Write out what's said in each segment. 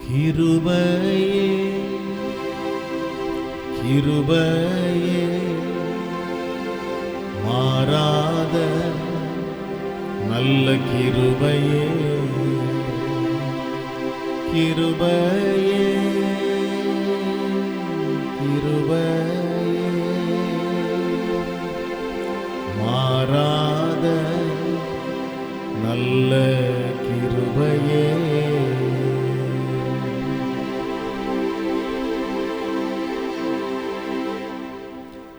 கிருபையே கிருபையே மாறாத நல்ல கிருபையே கிருபையே கிருபையே மாறாத நல்ல கிருபையே.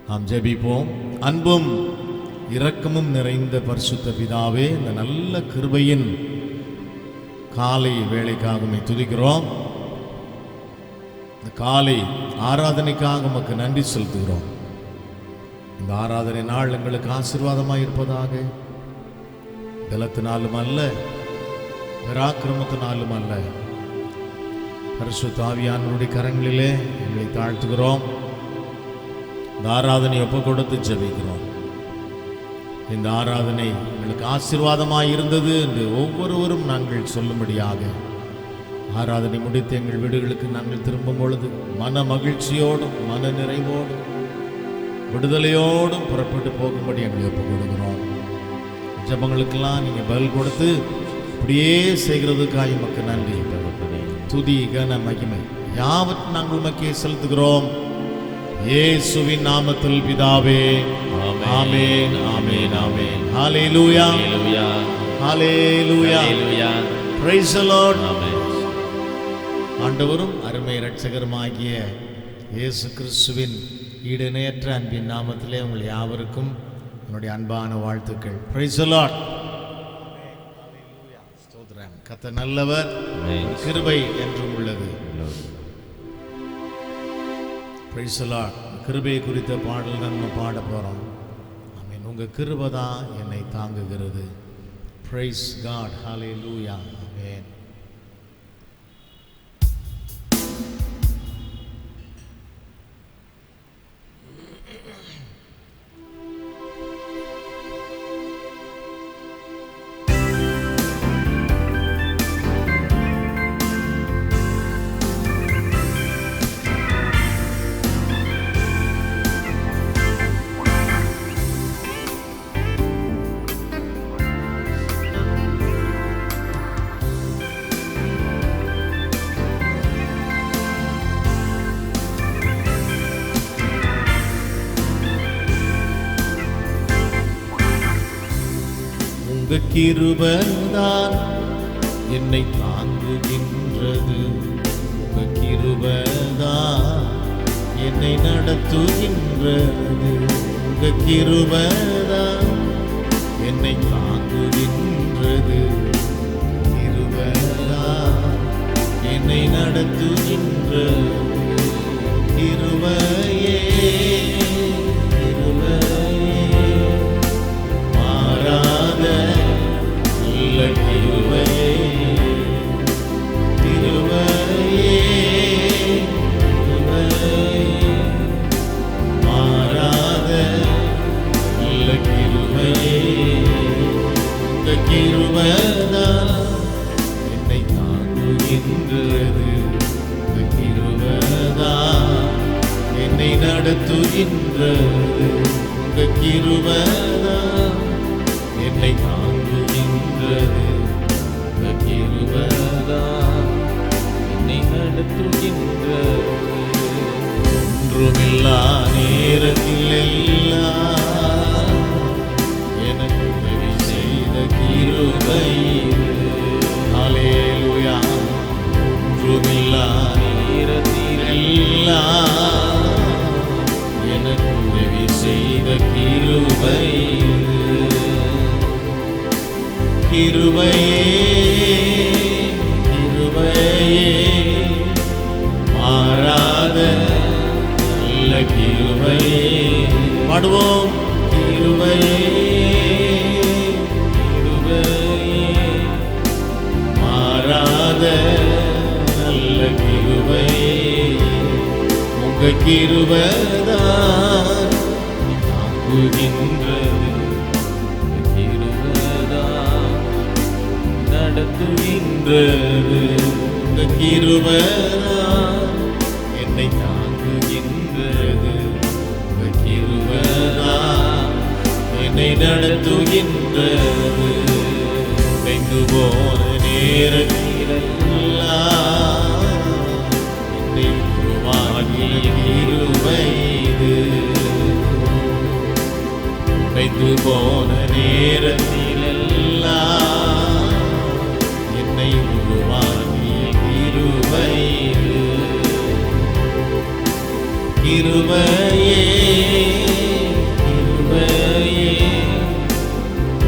நாம் ஜெபிப்போம். அன்பும் இரக்கமும் நிறைந்த பரிசுத்த பிதாவே, இந்த நல்ல கிருபையின் காலை வேளைக்காக உம்மை துதிக்கிறோம். இந்த காலை ஆராதனைக்காக உமக்கு நன்றி செலுத்துகிறோம். இந்த ஆராதனை நாள் எங்களுக்கு ஆசீர்வாதமாக இருப்பதாக. பலத்தினாலும் அல்ல, பராக்கிரமத்தினாலும் அல்ல, பரிசுத்த ஆவியானவருடைய கரங்களிலே எங்களை தாழ்த்துகிறோம். இந்த ஆராதனை ஒப்பு கொடுத்து ஜெபிக்கிறோம். இந்த ஆராதனை எங்களுக்கு ஆசீர்வாதமாக இருந்தது என்று ஒவ்வொருவரும் நாங்கள் சொல்லும்படியாக ஆராதனை முடித்து எங்கள் வீடுகளுக்கு நாங்கள் திரும்பும் பொழுது மன மகிழ்ச்சியோடும் மன நிறைவோடும் விடுதலையோடும் புறப்பட்டு போகும்படி எங்களை ஒப்புக் கொடுக்கிறோம். ஜெபங்களுக்கெல்லாம் நீங்கள் பதில் கொடுத்து இப்படியே செய்கிறதுக்காக உமக்கு நன்றி. துதி கன மகிமை யாவற்றையும் நாங்கள் உமக்கே செலுத்துகிறோம். இயேசுவின் நாமத்தில் பிதாவே, ஆமென் ஆமென் ஆமென். ஹல்லேலூயா ஹல்லேலூயா ஹல்லேலூயா. Praise the Lord. ஆண்டவரும் அருமை இரட்சகருமாகிய இயேசு கிறிஸ்துவின் ஈடுணையற்ற அன்பின் நாமத்திலே உங்கள் யாவருக்கும் என்னுடைய அன்பான வாழ்த்துக்கள். Praise the Lord. ஸ்தோத்திரம். கர்த்தர் நல்லவர், கிருபை என்றும் உள்ளது. Praise the Lord. கிருபை குறித்த பாடல் நம்ம பாட போகிறோம். ஆமென். உங்கள் கிருபை தான் என்னை தாங்குகிறது. Price God. ஹல்லேலூயா. ஆமென். உங்க கிருபைதான் என்னை தாங்குகின்றது. உங்க கிருபைதான் என்னை நடத்துகின்றது. உங்க கிருபைதான் என்னை தாங்குகின்றது. கிருபைதான் என்னை நடத்துகின்றது. கிருபையே என்னை தாங்குகின்றது. கிருபைதான் என்னை நடத்துகின்றது. கிருபைதான் என்னை தாங்குகின்றது. கிருபைதான் என்னை நடத்துகின்றது. ஒன்றுமில்லா நேரத்தில் எல்லாம் எனக்கு உதவி செய்த கிருபை. ஹல்லேலூயா. ஒன்றுமில்லா நேரத்தில் எல்லாம் எனக்கு உதவி செய்த கிருபை. கிருபையே கிருபையே மாறாத நல்ல கிருபையே. பாடுவோம். கிருபையே கிருபையே மாறாத நல்ல கிருபையே. உங்க கிருபைதான் தாங்குகின்றது. கிருபைதான் நடத்துகின்றது. உங்க கிருபைதான் என்னை தாங்குகின்றது. உங்க கிருபைதான் என்னை நடத்துகின்றது. பெங்கு போன நேரத்திலெல்லாம் என்னை உருவாக்கிய கிருபை இது. பெங்கு போன நேரத்திலெல்லாம் என்னை உருவாக்கிய கிருபை இது. கிருபையே கிருபையே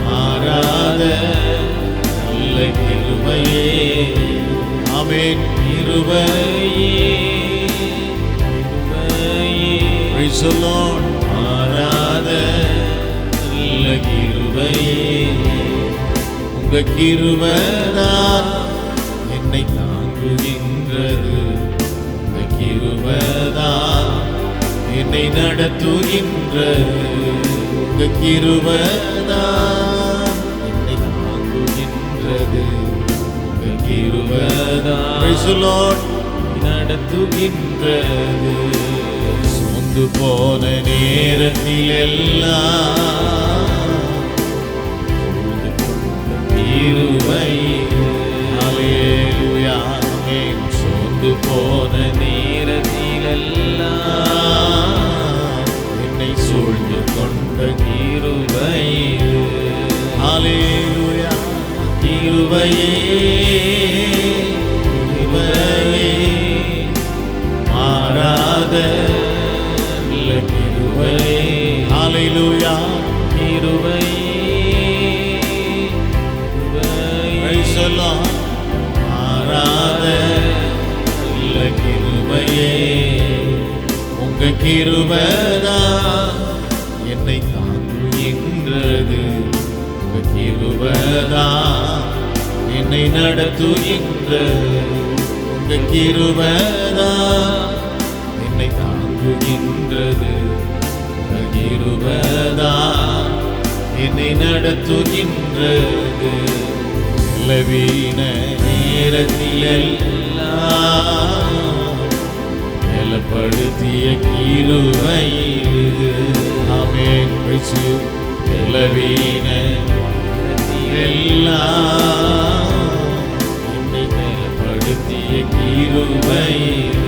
மாறாத நல்ல கிருபையே. ஆமென். கிருபையே கிருபையே. Praise the Lord. மாறாத நல்ல கிருபையே. உங்க கிருபைதான் என்னை தாங்குகின்றது. உங்க கிருபைதான் என்னை நடத்துகின்றது. உங்க கிருபைதான் என்னை தாங்குகின்றது. உங்க கிருபைதான் Praise the Lord நடத்துகின்றது. சோர்ந்து போன நேரத்திலெல்லாம் கிருபை. ஹல்லேலூயா. ஆமென். சோர்ந்து போன நேரத்திலெல்லாம் என்னை சூழ்ந்து கொண்ட கிருபை. ஹல்லேலூயா. கிருபையே கிருபையே மாறாத நல்ல கிருபையே. ஹல்லேலூயா. கிருபையே மாறாத நல்ல கிருபையே. உங்க கிருபைதான் என்னை தாங்குகின்றது. உங்க கிருபைதான் என்னை நடத்துகின்றது. உங்க கிருபைதான் என்னை தாங்குகின்றது. உங்க கிருபைதான் என்னை நடத்துகின்றது. லவீன நேரத்திலெல்லாம் பலப்படுத்திய கிருபை இது. ஆமென். லவீன நேரத்திலெல்லாம் என்னை பலப்படுத்திய கிருபை இது.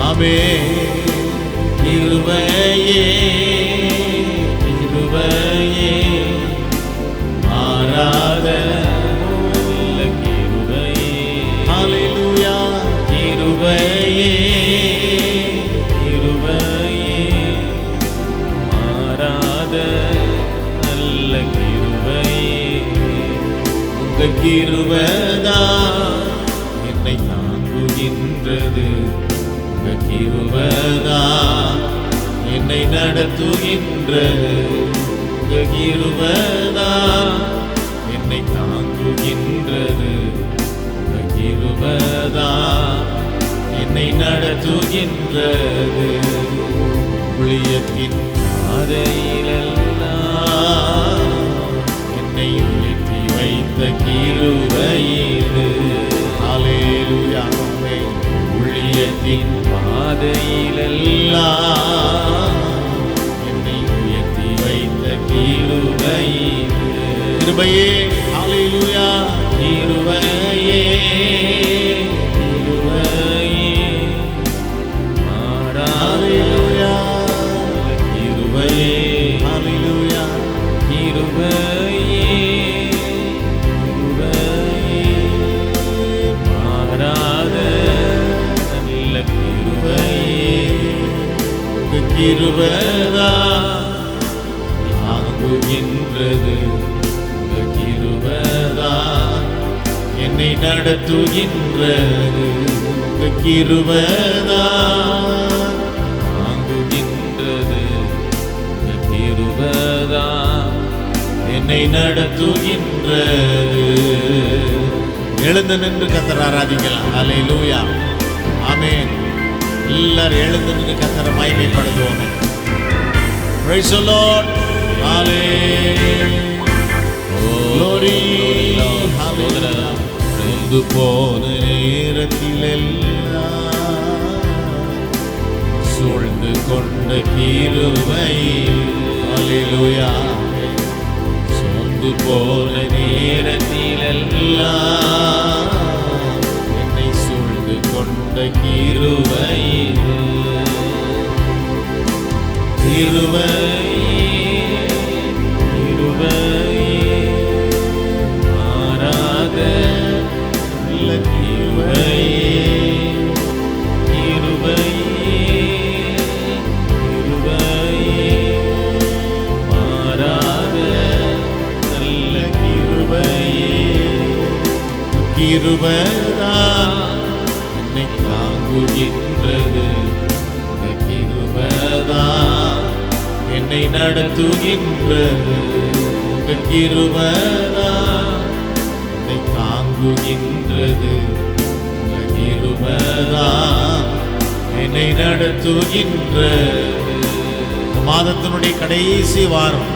ஆமென். கிருபையே கிருபையே மாறாத கிருபையே கிருபையே மாறாத நல்ல கிருபையே. உங்க கிருபைதான் என்னை தாங்குகின்றது. உங்க கிருபைதான் என்னை நடத்துகின்றது. உங்க கிருபைதான் என்னை தாங்குகின்றது. உங்க கிருபைதான் என்னை நடத்துகின்றது. ஊழியத்தின் பாதையிலெல்லாம் என்னை உயர்த்தி வைத்த கிருபை இது. ஹல்லேலூயா. ஊழியத்தின் பாதையிலெல்லாம் என்னை உயர்த்தி வைத்த கிருபை இது. கிருபையே. ஹல்லேலூயா. கிருபையே கிருபைதான் தாங்குகின்றது. உங்க கிருபைதான் என்னை நடத்துகின்றது. உங்க கிருபைதான் தாங்குகின்றது. உங்க கிருபைதான் என்னை நடத்துகின்றது. எழுந்து நின்று கர்த்தரை ஆராதிக்கலாம். ஹல்லேலூயா. ஆமென். எல்லாரும் எழுந்து நின்று கர்த்தரை மகிமைப்படுத்துவோமே. Praise the Lord. Hallelujah. Glory. Hallelujah. சோர்ந்து போன நேரத்திலெல்லாம் சூழ்ந்து கொண்ட கிருபை. அல்லேலூயா. சோர்ந்து போன நேரத்திலெல்லாம் என்னை சூழ்ந்து கொண்ட கிருபை. கிருபை கிருபை மாறாத நல்ல கிருபை. கிருபை கிருபை மாறாத நல்ல கிருபை. கிருபைதான் என்னை தாங்குகின்றது. கிருபைதான் என்னை நடத்துகின்றது. கிருபைதான் என்னை தாங்குகின்றது. கிருபைதான் என்னை நடத்துகின்றது. மாதத்தினுடைய கடைசி வாரம்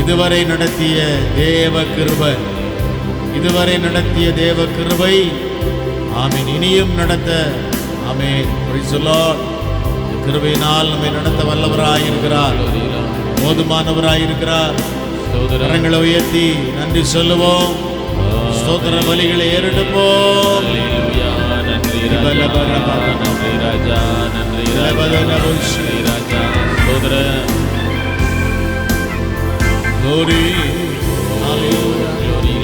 இதுவரை நடத்திய தேவ கிருபை, இதுவரை நடத்திய தேவ கிருபை ஆமென் இனியும் நடத்த ஆமென். Praise the Lord. கிருபையினால் நம்மை நடத்த வல்லவராயிருக்கிறார், போதுமானவராயிருக்கிறார். கரங்களை உயர்த்தி நன்றி சொல்லுவோம். ஸ்தோத்திர பலிகளை ஏறெடுப்போம். நன்றி ராஜா, நன்றி ராஜா. ஸ்தோத்திர glory, hallelujah, glory,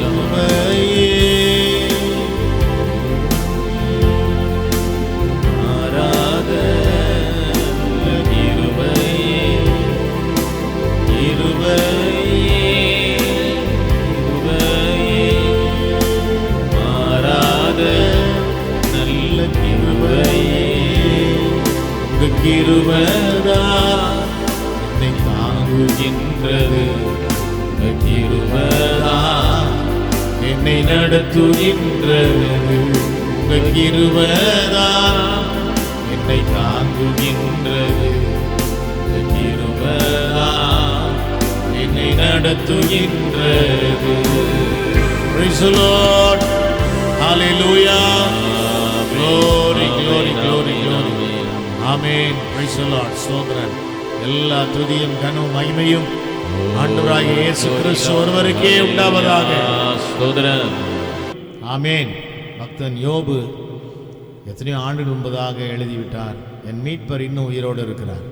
கிருபைதான் என்னை தாங்குகின்றது. கிருபைதான் என்னை நடத்துகின்றது. கிருபைதான் என்னை தாங்குகின்றது. கிருபைதான் என்னை நடத்துகின்றது. Praise the Lord. Hallelujah. Glory, glory, glory, glory. Amen. Praise the Lord. ஸ்தோத்திரம். எல்லா துதியும் கனமும் மகிமையும் ஆண்டவராகிய இயேசு கிறிஸ்து ஒருவருக்கே உண்டாவதாக. ஸ்தோத்திரம். ஆமென். பக்தன் யோபு எத்தனையோ ஆண்டுகள் முன்பதாக எழுதிவிட்டார், என் மீட்பர் இன்னும் உயிரோடு இருக்கிறார்.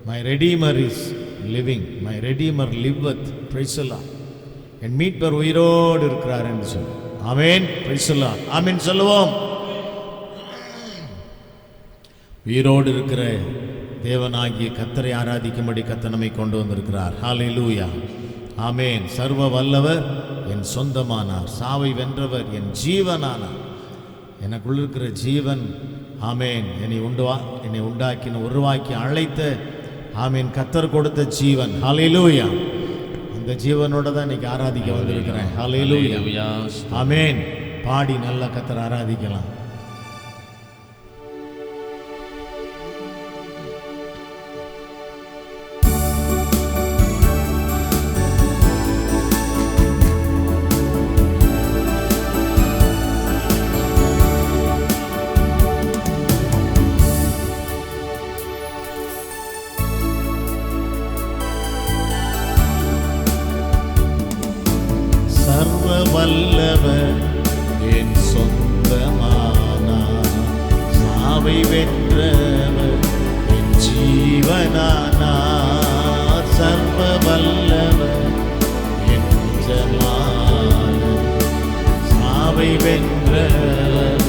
My Redeemer is living. My Redeemer liveth. Praise the Lord. என் மீட்பர் உயிரோடு இருக்கிறார் என்று சொல்லி. ஆமென். Praise the Lord. ஆமென் சொல்லுவோம். உயிரோடு இருக்கிற தேவனாகிய கர்த்தரை ஆராதிக்கும்படி கர்த்தர் நம்மை கொண்டு வந்திருக்கிறார். ஹல்லேலூயா. ஆமென். சர்வ வல்லவர் என் சொந்தமானார், சாவை வென்றவர் என் ஜீவனானார். எனக்குள்ள இருக்கிற ஜீவன் ஆமென் என்னை உண்டாக்கின உருவாக்கி அழைத்த ஆமென் கர்த்தர் கொடுத்த ஜீவன். ஹல்லேலூயா. அந்த ஜீவனோட தான் இன்னைக்கு ஆராதிக்க வந்திருக்கிறேன். ஹல்லேலூயா. ஆமென். பாடி நல்லா கர்த்தரை ஆராதிக்கலாம். சர்வ வல்லவர் என் சொந்தமானார், சாவை வென்றவர் என் ஜீவனானார். சர்வ வல்லவர் என் ஜமானார், சாவை வென்றவர்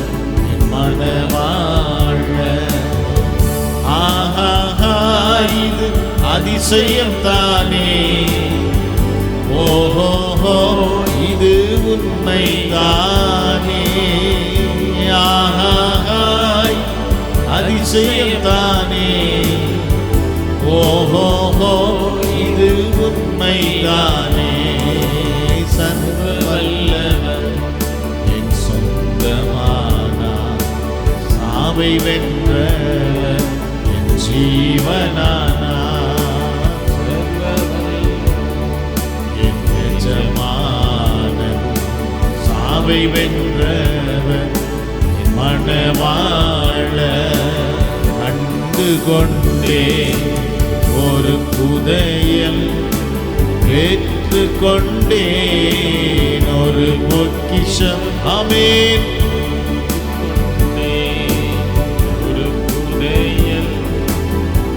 என் மனவாழ்வர். ஆஹா, இது அதிசயம் தானே. ஓஹோ, இது உண்மைதானே. ஆஹாய், அதிசயம் தானே. ஓஹோ, இது உண்மைதானே. சர்வ வல்லவர் என் சொந்தமானார், சாவை வென்றவர் என் ஜீவனானார். சாவை வென்றவர் என் மணவாளர். கண்டு கொண்டே ஒரு புதையல் பெற்று கொண்டேன் ஒரு பொக்கிஷம். ஆமென். ஒரு புதையல்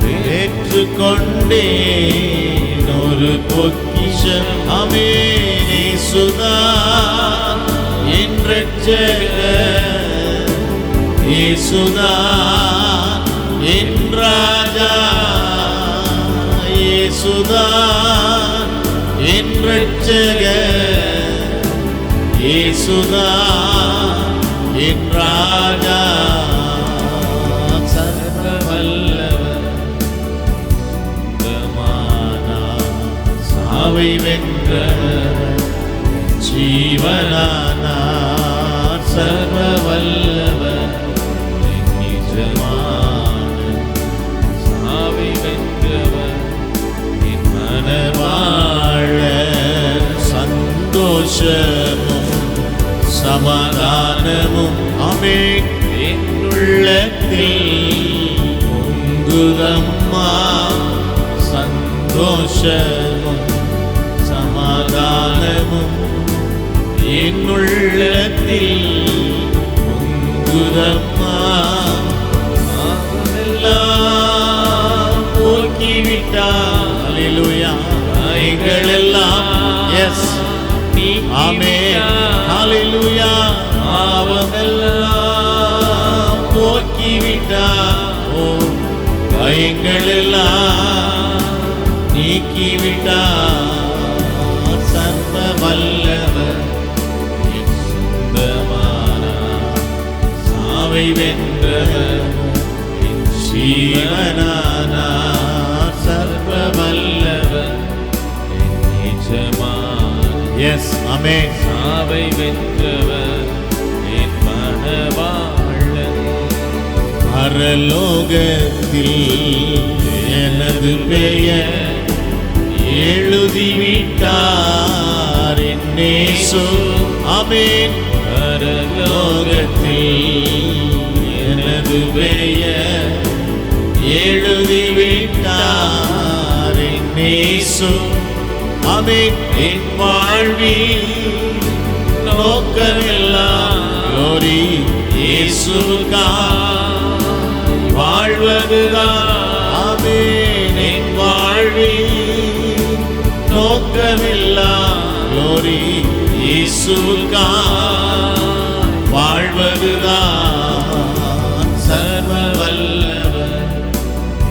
பெற்று கொண்டேன் ஒரு பொக்கிஷம். ஆமென். இயேசுதான் என் இரட்சகர், இயேசுதான் என் ராஜா, இயேசுதான் என் இரட்சகர், இயேசுதான் என் ராஜா. சர்வ வல்லவர் சாவை வென்றவர் ஜீவனானார். சர்வ வல்லவர் நிஜமான சாவை வென்றவர் என் மணவாளர். சந்தோஷமும் சமாதானமும் ஆமென் என் உள்ளத்தில் பொங்குதம்மா. சந்தோஷமும் சமாதானமும் என் உள்ளத்தில் பொங்குதம்மா. எல்லாம் போக்கிவிட்டார். அல்லேலூயா. எங்களெல்லாம் எஸ் ஆமென். அல்லேலூயா. பாவமெல்லாம் போக்கிவிட்டார். ஓ எங்களெல்லாம் நீக்கிவிட்டார். சர்வ வல்லவர் என் சொந்தமானார். சாவை வென்றவர் என் ஜீவனானார். சர்வ வல்லவர் என் நிஜமான எஸ் ஆமென். சாவை வென்றவர் என் மணவாளன். பரலோகத்தில் எனது பெயர் எழுதிவிட்டார் என் இயேசு. ஆமென். பரலோகத்தில் எனது பெயர் எழுதிவிட்டார் என் இயேசு. ஆமென். என் வாழ்வில் நோக்கமெல்லாம் glory இயேசுவுக்காய் வாழ்வதுதான். ஆமென். என் வாழ்வில் நோக்கமெல்லாம் glory இயேசுவுக்காய் வாழ்வதுதான். சர்வ வல்லவர்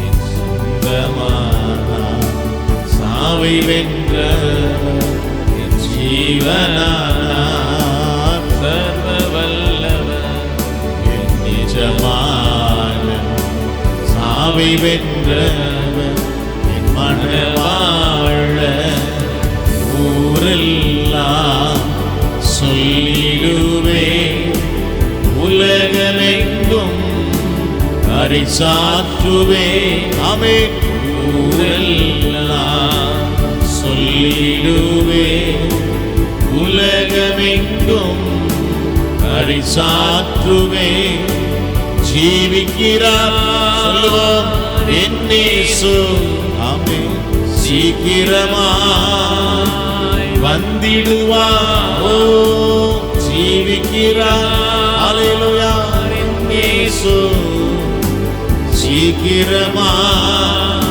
என் சொந்தமானார். சாவை வென்றவர் என் ஜீவனானார். சர்வ வல்லவர் என் நிஜமானவர். சாவை வென்றவர் என் மணவாளர். ஊரெல்லாம் சொல்லிடுவே உலகமெங்கும் பரிசாற்றுவே. ஆமென். ஊரெல்லாம் சொல்லிடுவே உலகமெங்கும் பரிசாற்றுவே. ஜீவிக்கிறார் சொல்லுவோம் என் இயேசு. ஆமென். சீக்கிரமாய் வந்திடுவார். ஓ ஜீவிக்கிறார். அல்லேலூயா. என் இயேசு சீக்கிரமாய்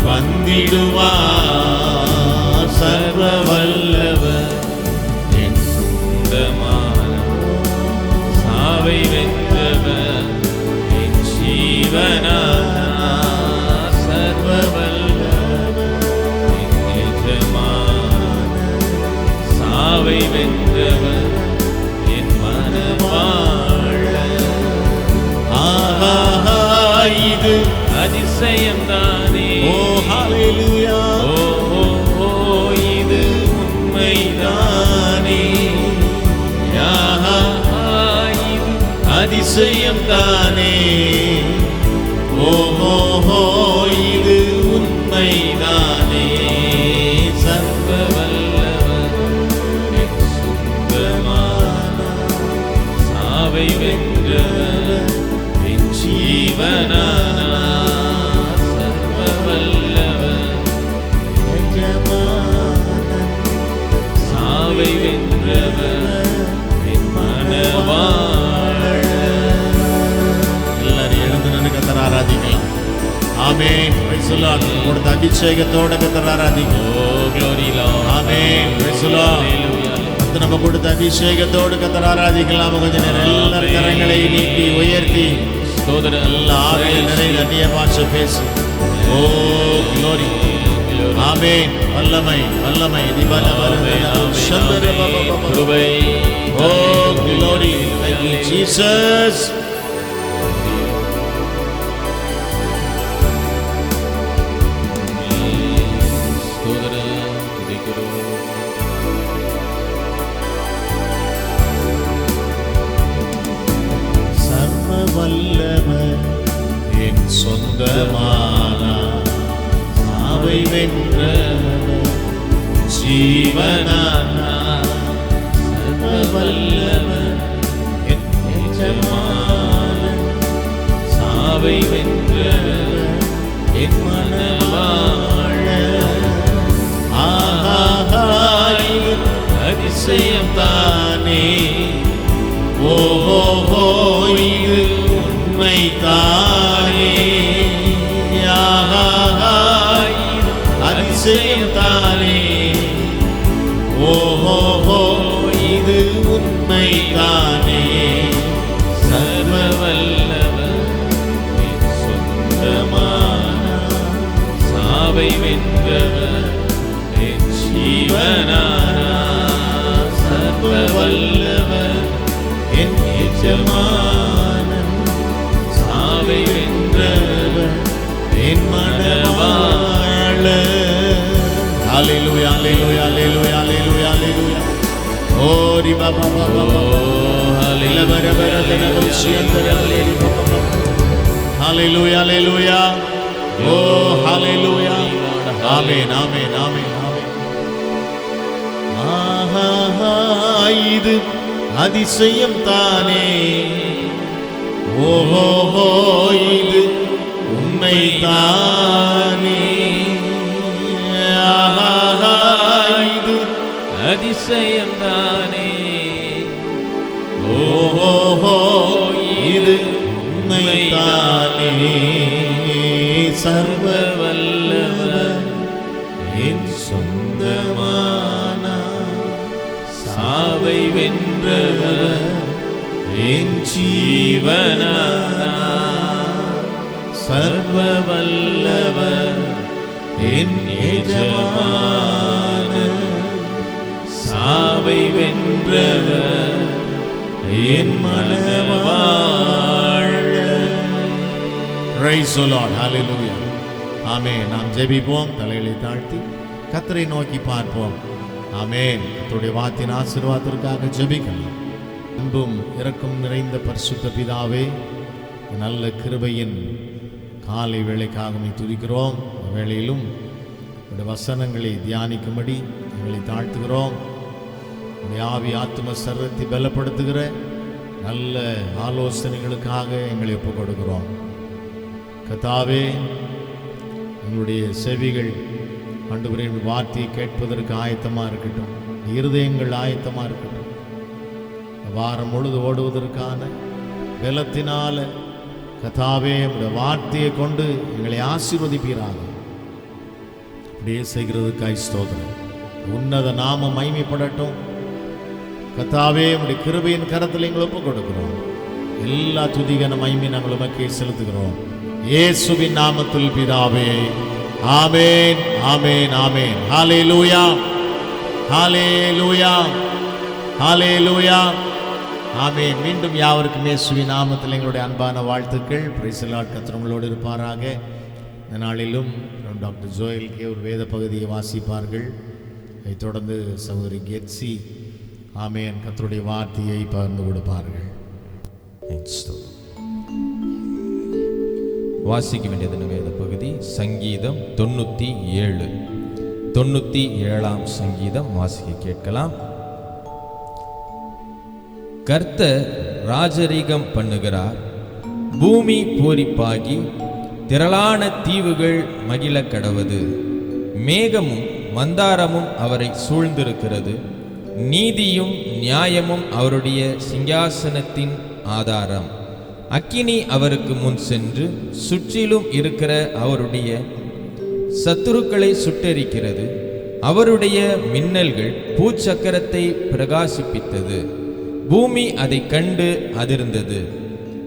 வந்திடுவார். சர்வ வல்லவர் என் சொந்தமான சாவை வென்றவர் என் ஜீவனானார். சர்வ வல்லவர் என் நிஜமான சாவை வென்றவர் என் மணவாளர். ஆஹா இது அதிசயம்தானே. ஓ ஹல்லேலூயா. ஓ இது உண்மைதானே. இது அதிசயம்தானே. ஓஹோ இது உண்மைதானே. சர்வ வல்லவர் என் சொந்தமான சாவை வென்றவர் என் ஜீவனானார். சர்வ வல்லவர் எஜமானன், சாவை வென்றவர் என் மணவாளன். எல்லாரும் எழுந்து நின்று கர்த்தரை ஆராதிக்கலாம். ஆமென். Praise the Lord. கொடுத்த அபிஷேகத்தோட கர்த்தரை ஆராதிக்கலாம். ஓ glory Lord. Amen. Praise the Lord. Hallelujah. கர்த்தர் நம்ம கொடுத்த அபிஷேகத்தோடு கர்த்தரை ஆராதிக்கலாம். கொஞ்ச நேரம் எல்லாரும் கரங்களை நீட்டி உயர்த்தி ஸ்தோத்திரம். எல்லா ஆவியில் நிறைந்த அந்நிய பாஷை பேசு. ஓ glory. ஆமென். வல்லமை வல்லமை கிருபை. ஓ glory. Thank you Jesus. ஸ்தோத்திரம். துதிக்கிறோம். சர்வ வல்லவர் என் சொந்தமானார். சாவை வென்றவர் ஜீவனானார். சர்வ வல்லவர் என் எஜமானன். சாவை வென்றவர் என் மணவாளன். ஆஹா அதிசயம் தானே. ஓஹோ இது உண்மை தானே. அதிசயம் தானே. ஓஹோ இது உண்மை தானே. சர்வ வல்லவர் என் சொந்தமானார். சாவை வென்றவர் என் ஜீவனானார். சர்வ வல்லவர் என் எஜமானன். சாவை வென்றவர் என் மணவாளன். ஹalleluya hallelujah hallelujah hallelujah hallelujah. ஓ ரிபா பாபா பாபா. ஹalleluya hallelujah. ஓ ஹalleluya. ஆமென் ஆமென் ஆமென் ஆமென். ஆஹா இது அதிசயம் தானே. ஓஹோ இது உண்மை தானே. இது அதிசயம் தானே. ஓஹோ இது உண்மை தானே. சர்வ வல்லவர் என் சொந்தமானார். சாவை வென்றவர் என் ஜீவனானார். சர்வ வல்லவர் என் எஜமானன். சாவை வென்றவர் என் மணவாளன். Praise the Lord. Hallelujah. ஆமென். நாம் ஜெபிப்போம். தலைகளை தாழ்த்தி கர்த்தரை நோக்கி பார்ப்போம். ஆமென். கர்த்தருடைய வார்த்தையின் ஆசீர்வாதத்திற்காக ஜெபிக்கலாம். அன்பும் இரக்கம் நிறைந்த பரிசுத்த பிதாவே, நல்ல கிருபையின் காலை வேளைக்காக துதிக்கிறோம். வேளையிலும் உடைய வசனங்களை தியானிக்கும்படி எங்களை தாழ்த்துகிறோம். உடைய ஆவி ஆத்தும சரீரத்தை பலப்படுத்துகிற நல்ல ஆலோசனைகளுக்காக எங்களை ஒப்புக் கொடுக்கிறோம். கர்த்தாவே, எங்களுடைய செவிகள் ஆண்டவரே வார்த்தையை கேட்பதற்கு ஆயத்தமாக இருக்கட்டும். இருதயங்கள் ஆயத்தமாக இருக்கட்டும். வாரம் முழுது ஓடுவதற்கான பலத்தினால கர்த்தாவே உடைய வார்த்தையை கொண்டு எங்களை ஆசீர்வதிப்பீராக. அப்படியே செய்கிறதுக்காய் ஸ்தோத்திரம். உன்னத நாம மகிமைப்படட்டும். கர்த்தாவே உடைய கிருபையின் கரத்தில் எங்களை ஒப்புக் கொடுக்கிறோம். எல்லா துதிகன மகிமை நாங்கள் உமக்கே செலுத்துகிறோம். இயேசுவின் நாமத்தில் பிதாவே. ஆமென் ஆமென் ஆமென். ஹல்லேலூயா ஹல்லேலூயா ஹல்லேலூயா ஆமென். மீண்டும் யாவருக்கும் இயேசுவின் நாமத்தில் எங்களுடைய அன்பான வாழ்த்துக்கள். Praise the Lord. கர்த்தர் உங்களோடு இருப்பாராக. இந்த நாளிலும் டாக்டர் ஜோயல் கே ஒரு வேத பகுதியை வாசிப்பார்கள். அதைத் தொடர்ந்து சகோதரி கெட்சி ஆமென் கர்த்தருடைய வார்த்தையை பகிர்ந்து கொடுப்பார்கள். வாசிக்க வேண்டியது வேத பகுதி சங்கீதம் 97. 97ஆம் சங்கீதம் வாசிக்க கேட்கலாம். கர்த்தர் ராஜரீகம் பண்ணுகிறார். பூமி பூரிப்பாகி திரளான தீவுகள் மகிழ கடவது. மேகமும் மந்தாரமும் அவரை சூழ்ந்திருக்கிறது. நீதியும் நியாயமும் அவருடைய சிங்காசனத்தின் ஆதாரம். அக்கினி அவருக்கு முன் சென்று சுற்றிலும் இருக்கிற அவருடைய சத்துருக்களை சுட்டெரிக்கிறது. அவருடைய மின்னல்கள் பூச்சக்கரத்தை பிரகாசிப்பித்தது. பூமி அதை கண்டு அதிர்ந்தது.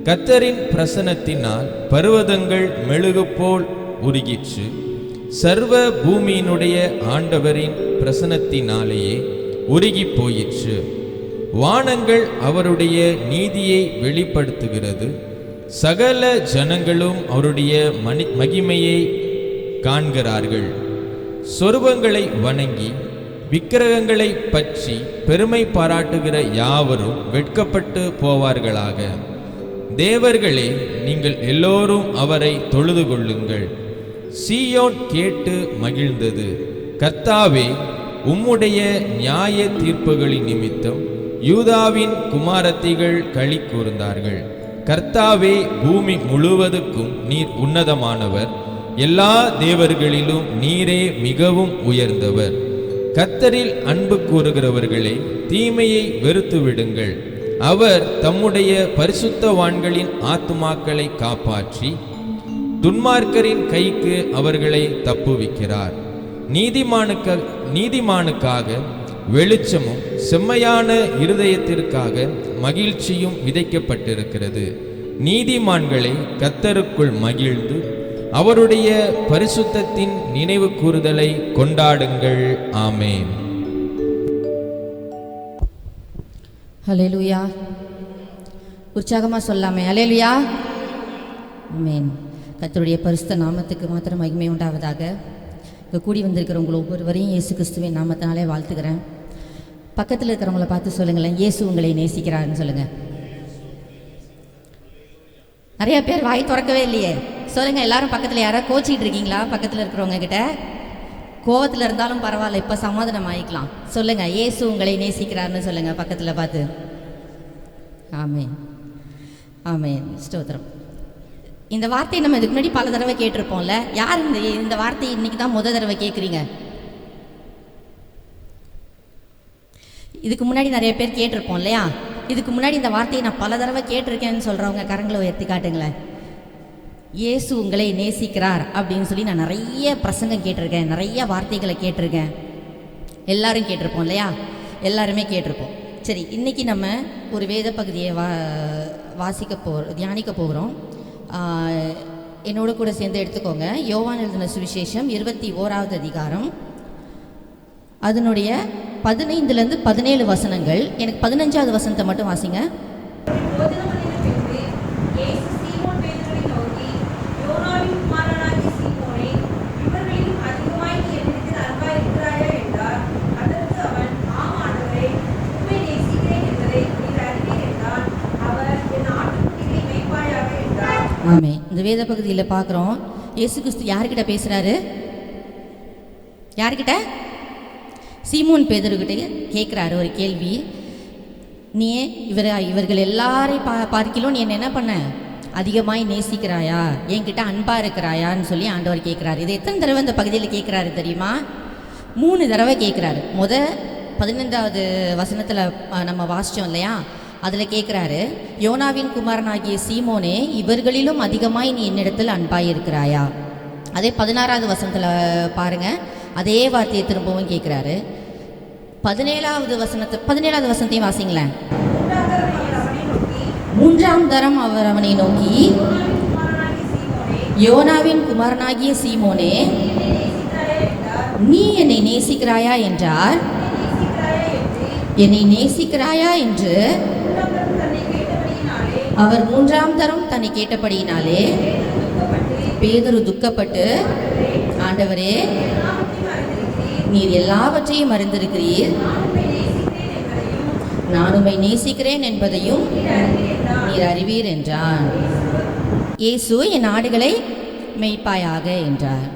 கர்த்தரின் பிரசன்னத்தினால் பர்வதங்கள் மெழுகு போல் உருகிற்று. சர்வ பூமியினுடைய ஆண்டவரின் பிரசன்னத்தினாலேயே உருகி போயிற்று. வானங்கள் அவருடைய நீதியை வெளிப்படுத்துகிறது. சகல ஜனங்களும் அவருடைய மகிமையை காண்கிறார்கள். சொருபங்களை வணங்கி விக்கிரகங்களை பற்றி பெருமை பாராட்டுகிற யாவரும் வெட்கப்பட்டு போவார்களாக. தேவர்களே, நீங்கள் எல்லோரும் அவரை தொழுது கொள்ளுங்கள். சீயோன் கேட்டு மகிழ்ந்தது. கர்த்தாவே, உம்முடைய நியாய தீர்ப்புகளின் நிமித்தம் யூதாவின் குமாரத்திகள் களி கூர்ந்தார்கள். கர்த்தாவே, பூமி முழுவதுக்கும் நீர் உன்னதமானவர். எல்லா தேவர்களிலும் நீரே மிகவும் உயர்ந்தவர். கர்த்தரில் அன்பு கூறுகிறவர்களே, தீமையை வெறுத்து விடுங்கள். அவர் தம்முடைய பரிசுத்தவான்களின் ஆத்துமாக்களை காப்பாற்றி துன்மார்க்கரின் கைக்கு அவர்களை தப்புவிக்கிறார். நீதிமானுக்காக வெளிச்சமும் செம்மையான இருதயத்திற்காக மகிழ்ச்சியும் விதைக்கப்பட்டிருக்கிறது. நீதிமான்களை கர்த்தருக்குள் மகிழ்ந்து அவருடைய பரிசுத்தத்தின் நினைவு கூறுதலை கொண்டாடுங்கள். ஆமேன். ஹல்லேலூயா. உற்சாகமாக சொல்லாமே ஹல்லேலூயா. ஆமென். கர்த்தருடைய பரிசுத்த நாமத்துக்கு மாத்திரம் மகிமை உண்டாவதாக. இங்கே கூடி வந்திருக்கிற உங்களை ஒவ்வொருவரையும் இயேசு கிறிஸ்துவின் நாமத்தினாலே வாழ்த்துக்கிறேன். பக்கத்தில் இருக்கிறவங்கள பார்த்து சொல்லுங்களேன், இயேசு உங்களை நேசிக்கிறாருன்னு சொல்லுங்கள். நிறைய பேர் வாய் திறக்கவே இல்லையே. சொல்லுங்கள், எல்லாரும் பக்கத்தில் யாராவது கோச்சிக்கிட்டு இருக்கீங்களா? பக்கத்தில் இருக்கிறவங்க கிட்ட கோவத்தில் இருந்தாலும் பரவாயில்ல, இப்போ சமாதானம் ஆகிக்கலாம். சொல்லுங்கள், இயேசு உங்களை நேசிக்கிறாருன்னு சொல்லுங்கள் பக்கத்தில் பார்த்து. ஆமென் ஆமென். ஸ்தோத்திரம். இந்த வார்த்தையை நம்ம இதுக்கு முன்னாடி பல தடவை கேட்டிருப்போம்ல. யார் இந்த வார்த்தையை இன்னைக்கு தான் முத தடவை கேட்குறீங்க? இதுக்கு முன்னாடி நிறைய பேர் கேட்டிருப்போம் இல்லையா? இதுக்கு முன்னாடி இந்த வார்த்தையை நான் பல தடவை கேட்டிருக்கேன்னு சொல்கிறவங்க கரங்களை உயர்த்தி காட்டுங்களேன். இயேசு உங்களை நேசிக்கிறார் அப்படின்னு சொல்லி நான் நிறைய பிரசங்கம் கேட்டிருக்கேன், நிறைய வார்த்தைகளை கேட்டிருக்கேன். எல்லாரும் கேட்டிருப்போம் இல்லையா? எல்லாருமே கேட்டிருப்போம். சரி, இன்றைக்கி நம்ம ஒரு வேத பகுதியை தியானிக்க போகிறோம். என்னோட கூட சேர்ந்து எடுத்துக்கோங்க. யோவான் எழுதின சுவிசேஷம் 21வது அதிகாரம், அதனுடைய 15லேருந்து 17 வசனங்கள். எனக்கு 15வது வசனத்தை மட்டும் வாசிங்க. ஆமே. இந்த வேத பகுதியில் பார்க்குறோம், இயேசு கிறிஸ்து யார்கிட்ட பேசுகிறாரு? யார்கிட்ட? சீமோன் பேதுருக்கிட்ட கேட்குறாரு ஒரு கேள்வி. நீ இவர்கள் எல்லாரையும் பார்க்கிலும் நீ என்ன பண்ண? அதிகமாய் நேசிக்கிறாயா? என்கிட்ட அன்பாக இருக்கிறாயான்னு சொல்லி ஆண்டவர் கேட்குறாரு. இது எத்தனை தடவை இந்த பகுதியில் கேட்குறாரு தெரியுமா? 3 தடவை கேட்குறாரு. 15வது வசனத்தில் நம்ம வாசித்தோம் இல்லையா? அதில் கேட்குறாரு, யோனாவின் குமாரனாகிய சீமோனே, இவர்களிலும் அதிகமாய் நீ என்னிடத்தில் அன்பாய் இருக்கிறாயா? அதே 16வது வசனத்தில் பாருங்கள், அதே வார்த்தையை திரும்பவும் கேட்குறாரு. 17வது வசனத்தையும் வாசிங்களேன். 3ஆம் தரம் அவர் அவனை நோக்கி, யோனாவின் குமாரனாகிய சீமோனே, நீ என்னை நேசிக்கிறாயா என்றார். என்னை நேசிக்கிறாயா என்று அவர் 3ஆம் தரம் தன்னை கேட்டபடியினாலே பேதுரு துக்கப்பட்டு, ஆண்டவரே, நீர் எல்லாவற்றையும் அறிந்திருக்கிறீர், நான் உம்மை நேசிக்கிறேன் என்பதையும் நீர் அறிவீர் என்றான். இயேசு என் ஆடுகளை மேய்ப்பாயாக என்றார்.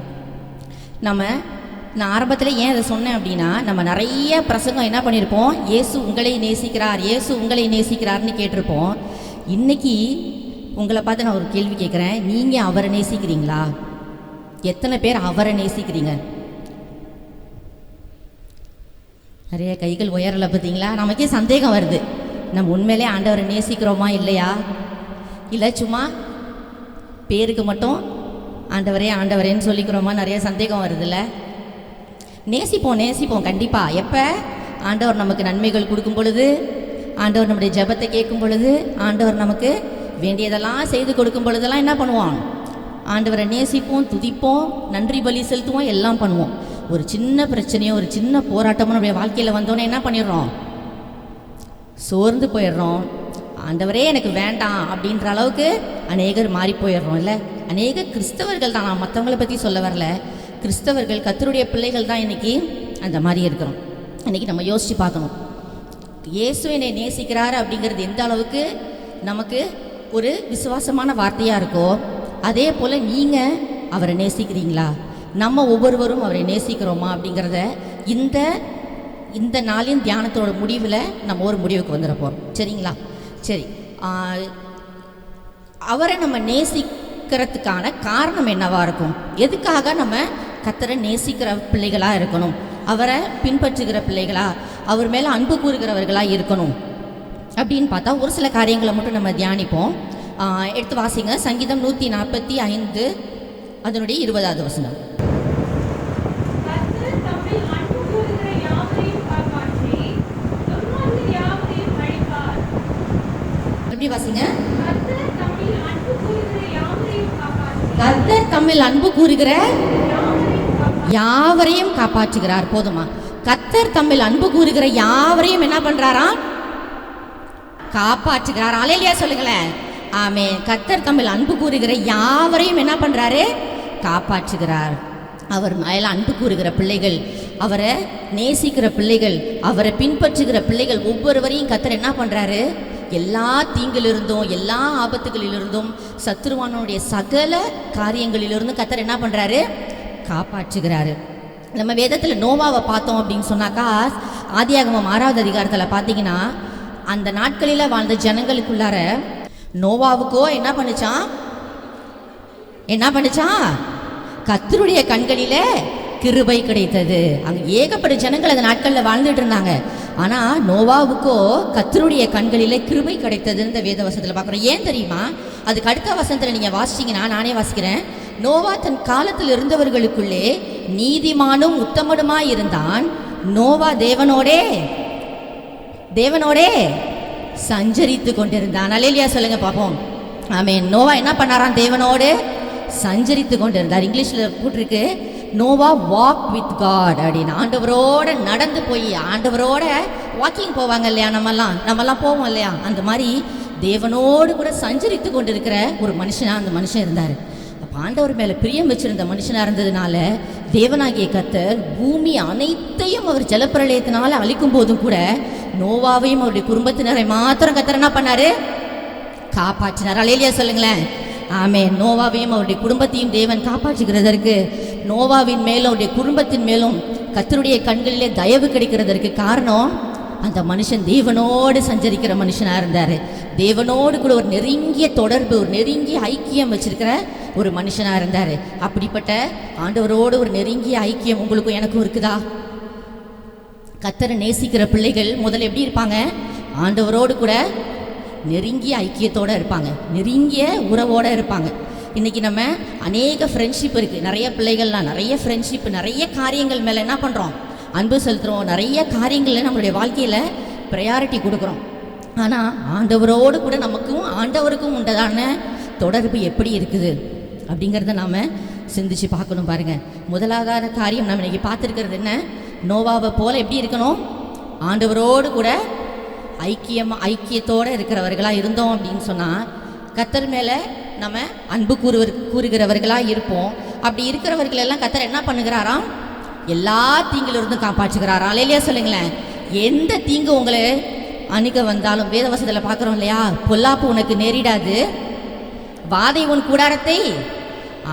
நான் ஆரம்பத்தில் ஏன் அதை சொன்னேன் அப்படின்னா, நம்ம நிறைய பிரசங்கம் என்ன பண்ணியிருப்போம்? இயேசு உங்களை நேசிக்கிறார், இயேசு உங்களை நேசிக்கிறார்னு கேட்டிருப்போம். இன்னைக்கு உங்களை பார்த்து நான் ஒரு கேள்வி கேட்குறேன், நீங்கள் அவரை நேசிக்கிறீங்களா? எத்தனை பேர் அவரை நேசிக்கிறீங்க? நிறைய கைகள் உயரலை பார்த்தீங்களா? நமக்கே சந்தேகம் வருது, நம்ம உண்மையிலே ஆண்டவரை நேசிக்கிறோமா இல்லையா? இல்லை சும்மா பேருக்கு மட்டும் ஆண்டவரே ஆண்டவரேன்னு சொல்லிக்கிறோமா? நிறைய சந்தேகம் வருதுல்ல. நேசிப்போம் கண்டிப்பாக. எப்போ? ஆண்டவர் நமக்கு நன்மைகள் கொடுக்கும் பொழுது, ஆண்டவர் நம்முடைய ஜெபத்தை கேட்கும் பொழுது, ஆண்டவர் நமக்கு வேண்டியதெல்லாம் செய்து கொடுக்கும் பொழுதெல்லாம் என்ன பண்ணுவோம்? ஆண்டவரை நேசிப்போம், துதிப்போம், நன்றி பலி செலுத்துவோம், எல்லாம் பண்ணுவோம். ஒரு சின்ன பிரச்சனையோ ஒரு சின்ன போராட்டமோ நம்முடைய வாழ்க்கையில் வந்தோன்னே என்ன பண்ணிடுறோம்? சோர்ந்து போயிடுறோம். ஆண்டவரே எனக்கு வேண்டாம் அப்படின்ற அளவுக்கு அநேகர் மாறி போயிடுறோம். இல்லை, அநேக கிறிஸ்தவர்கள் தான், நான் மற்றவங்களை பற்றி சொல்ல வரல, கிறிஸ்தவர்கள் கர்த்தருடைய பிள்ளைகள் தான் இன்றைக்கி அந்த மாதிரி இருக்கிறோம். இன்றைக்கி நம்ம யோசித்து பார்க்கணும், இயேசு என்னை நேசிக்கிறார் அப்படிங்கிறது எந்த அளவுக்கு நமக்கு ஒரு விசுவாசமான வார்த்தையாக இருக்கோ, அதே போல் நீங்கள் அவரை நேசிக்கிறீங்களா? நம்ம ஒவ்வொருவரும் அவரை நேசிக்கிறோமா அப்படிங்கிறத இந்த நாளின் தியானத்தோட முடிவில் நம்ம ஒரு முடிவுக்கு வந்துட போகிறோம். சரிங்களா? சரி, அவரை நம்ம நேசிக்கிறதுக்கான காரணம் என்னவாக இருக்கும்? எதுக்காக நம்ம கர்த்தரை நேசிக்கிற பிள்ளைகளாக இருக்கணும்? அவரை பின்பற்றுகிற பிள்ளைகளா, அவர் மேலே அன்பு கூறுகிறவர்களாக இருக்கணும் அப்படின்னு பார்த்தா ஒரு சில காரியங்களை மட்டும் நம்ம தியானிப்போம். எடுத்து வாசிங்க, சங்கீதம் 145 அதனுடைய 20வது வசனம். எப்படி வாசிங்க? கர்த்தர் தம்மில் அன்பு கூறுகிற யாவரையும் காப்பாற்றுகிறார். போதுமா? கர்த்தர் தம்மில் அன்பு கூறுகிற யாவரையும் என்ன பண்றாராம்? காப்பாற்றுகிறார். அல்லேலூயா சொல்லுங்களேன். ஆமென். கர்த்தர் தம்மில் அன்பு கூறுகிற யாவரையும் என்ன பண்றாரு? காப்பாற்றுகிறார். அவர் மேல அன்பு கூறுகிற பிள்ளைகள், அவரை நேசிக்கிற பிள்ளைகள், அவரை பின்பற்றுகிற பிள்ளைகள் ஒவ்வொருவரையும் கர்த்தர் என்ன பண்றாரு? எல்லா தீங்கிலிருந்தும், எல்லா ஆபத்துகளிலிருந்தும், சத்துருவானுடைய சகல காரியங்களிலிருந்தும் கர்த்தர் என்ன பண்றாரு? காப்பாற்றுகிறாரு. நம்ம வேதத்தில் நோவாவை பார்த்தோம் அப்படின்னு சொன்னாக்கா, ஆதியாகமம் 6வது அதிகாரத்தில் பார்த்தீங்கன்னா, அந்த நாட்களில் வாழ்ந்த ஜனங்களுக்குள்ளார நோவாவுக்கோ என்ன பண்ணுச்சான்? கர்த்தருடைய கண்களிலே கிருபை கிடைத்தது. அங்கே ஏகப்பட்ட ஜனங்கள் அந்த நாட்களில் வாழ்ந்துட்டு இருந்தாங்க. ஆனால் நோவாவுக்கோ கர்த்தருடைய கண்களிலே கிருபை கிடைத்ததுன்னு இந்த வேத வசனத்தில் பார்க்குறோம். ஏன் தெரியுமா? அதுக்கு அடுத்த வசனத்தில் நீங்கள் வாசிச்சிங்கன்னா, நானே வாசிக்கிறேன். நோவா தன் காலத்தில் இருந்தவர்களுக்குள்ளே நீதிமானும் உத்தமனுமாய் இருந்தான். நோவா தேவனோடே சஞ்சரித்து கொண்டிருந்தான். அல்லேலூயா சொல்லுங்க பார்ப்போம். ஆமென். நோவா என்ன பண்ணாராம்? தேவனோடு சஞ்சரித்து கொண்டிருந்தார். இங்கிலீஷில் போட்டிருக்கு, நோவா வாக் வித் காட் அப்படின்னு. ஆண்டவரோட நடந்து போய், ஆண்டவரோட வாக்கிங் போவாங்க இல்லையா? நம்மெல்லாம் போவோம் இல்லையா? அந்த மாதிரி தேவனோடு கூட சஞ்சரித்து கொண்டிருக்கிற ஒரு மனுஷனா அந்த மனுஷன் இருந்தார். அப்போ ஆண்டவர் மேலே பிரியம் வச்சிருந்த மனுஷனாக இருந்ததுனால தேவனாகிய கர்த்தர் பூமி அனைத்தையும் அவர் ஜலப்பிரளயத்தினால அழிக்கும் போதும் கூட நோவாவையும் அவருடைய குடும்பத்தினரை மாத்திரம் கர்த்தர் என்ன பண்ணாரு? காப்பாற்றினார். அல்லேலூயா சொல்லுங்களேன். ஆமென். நோவாவையும் அவருடைய குடும்பத்தையும் தேவன் காப்பாற்றுகிறதற்கு, நோவாவின் மேலும் அவருடைய குடும்பத்தின் மேலும் கர்த்தருடைய கண்களிலே தயவு கிடைக்கிறதற்கு காரணம், அந்த மனுஷன் தேவனோடு சஞ்சரிக்கிற மனுஷனாக இருந்தார். தேவனோடு கூட ஒரு நெருங்கிய தொடர்பு, ஒரு நெருங்கிய ஐக்கியம் வச்சிருக்கிற ஒரு மனுஷனாக இருந்தார். அப்படிப்பட்ட ஆண்டவரோடு ஒரு நெருங்கிய ஐக்கியம் உங்களுக்கும் எனக்கும் இருக்குதா? கர்த்தரை நேசிக்கிற பிள்ளைகள் முதல்ல எப்படி இருப்பாங்க? ஆண்டவரோடு கூட நெருங்கிய ஐக்கியத்தோடு இருப்பாங்க, நெருங்கிய உறவோடு இருப்பாங்க. இன்றைக்கி நம்ம அநேக ஃப்ரெண்ட்ஷிப் இருக்குது. நிறைய பிள்ளைகள்லாம் நிறைய ஃப்ரெண்ட்ஷிப், நிறைய காரியங்கள் மேலே என்ன பண்ணுறோம்? அன்பு செலுத்துகிறோம். நிறைய காரியங்களில் நம்மளுடைய வாழ்க்கையில் ப்ரையாரிட்டி கொடுக்குறோம். ஆனால் ஆண்டவரோடு கூட நமக்கும் ஆண்டவருக்கும் உண்டதான தொடர்பு எப்படி இருக்குது அப்படிங்கிறத நாம் சிந்திச்சு பார்க்கணும். பாருங்கள், முதலாவது காரியம் நம்ம இன்றைக்கி பார்த்துருக்கிறது என்ன? நோவாவை போல் எப்படி இருக்கணும்? ஆண்டவரோடு கூட ஐக்கியத்தோடு இருக்கிறவர்களாக இருந்தோம் அப்படின்னு சொன்னால் கர்த்தர் மேலே நம்ம அன்பு கூறுகிறவர்களாக இருப்போம். அப்படி இருக்கிறவர்கள் எல்லாம் கர்த்தர் என்ன பண்ணுகிறாராம்? எல்லா தீங்கிலிருந்தும் காப்பாற்றுகிறாராம். அல்லேலூயா சொல்லுங்களேன். எந்த தீங்கு உங்களை அணுக வந்தாலும் வேதவசனத்தில் பார்க்குறோம் இல்லையா? பொல்லாப்பு உனக்கு நேரிடாது, வாதை உன் கூடாரத்தை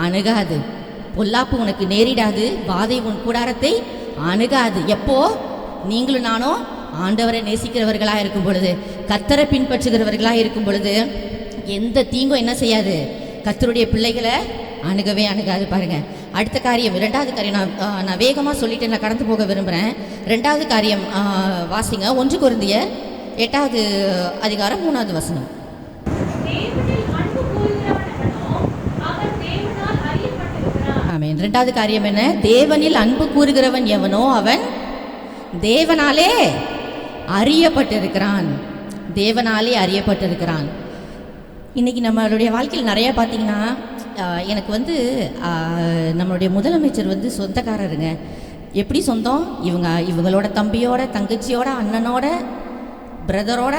அணுகாது. பொல்லாப்பு உனக்கு நேரிடாது, வாதை உன் கூடாரத்தை அணுகாது. எப்போ? நீங்களும் நானும் ஆண்டவரை நேசிக்கிறவர்களாக இருக்கும் பொழுது, கர்த்தரை பின்பற்றுகிறவர்களாக இருக்கும் பொழுது எந்த தீங்கும் என்ன செய்யாது, கர்த்தருடைய பிள்ளைகளை அணுகவே அணுகாது. பாருங்க, அடுத்த காரியம், ரெண்டாவது காரியம் நான் வேகமாக சொல்லிட்டு நான் கடந்து போக விரும்புகிறேன். ரெண்டாவது காரியம் வாசிங்க, 1 கொரிந்தியர் 8வது அதிகாரம் 3வது வசனம். ஆமென். ரெண்டாவது காரியம் என்ன? தேவனில் அன்பு கூறுகிறவன் எவனோ அவன் தேவனாலே அறியப்பட்டிருக்கிறான். தேவனாலே அறியப்பட்டிருக்கிறான். இன்றைக்கி நம்மளுடைய வாழ்க்கையில் நிறையா பார்த்தீங்கன்னா, எனக்கு நம்மளுடைய முதலமைச்சர் சொந்தக்காரருங்க. எப்படி சொந்தம்? இவங்களோட தம்பியோட, தங்கச்சியோட, அண்ணனோட, பிரதரோட,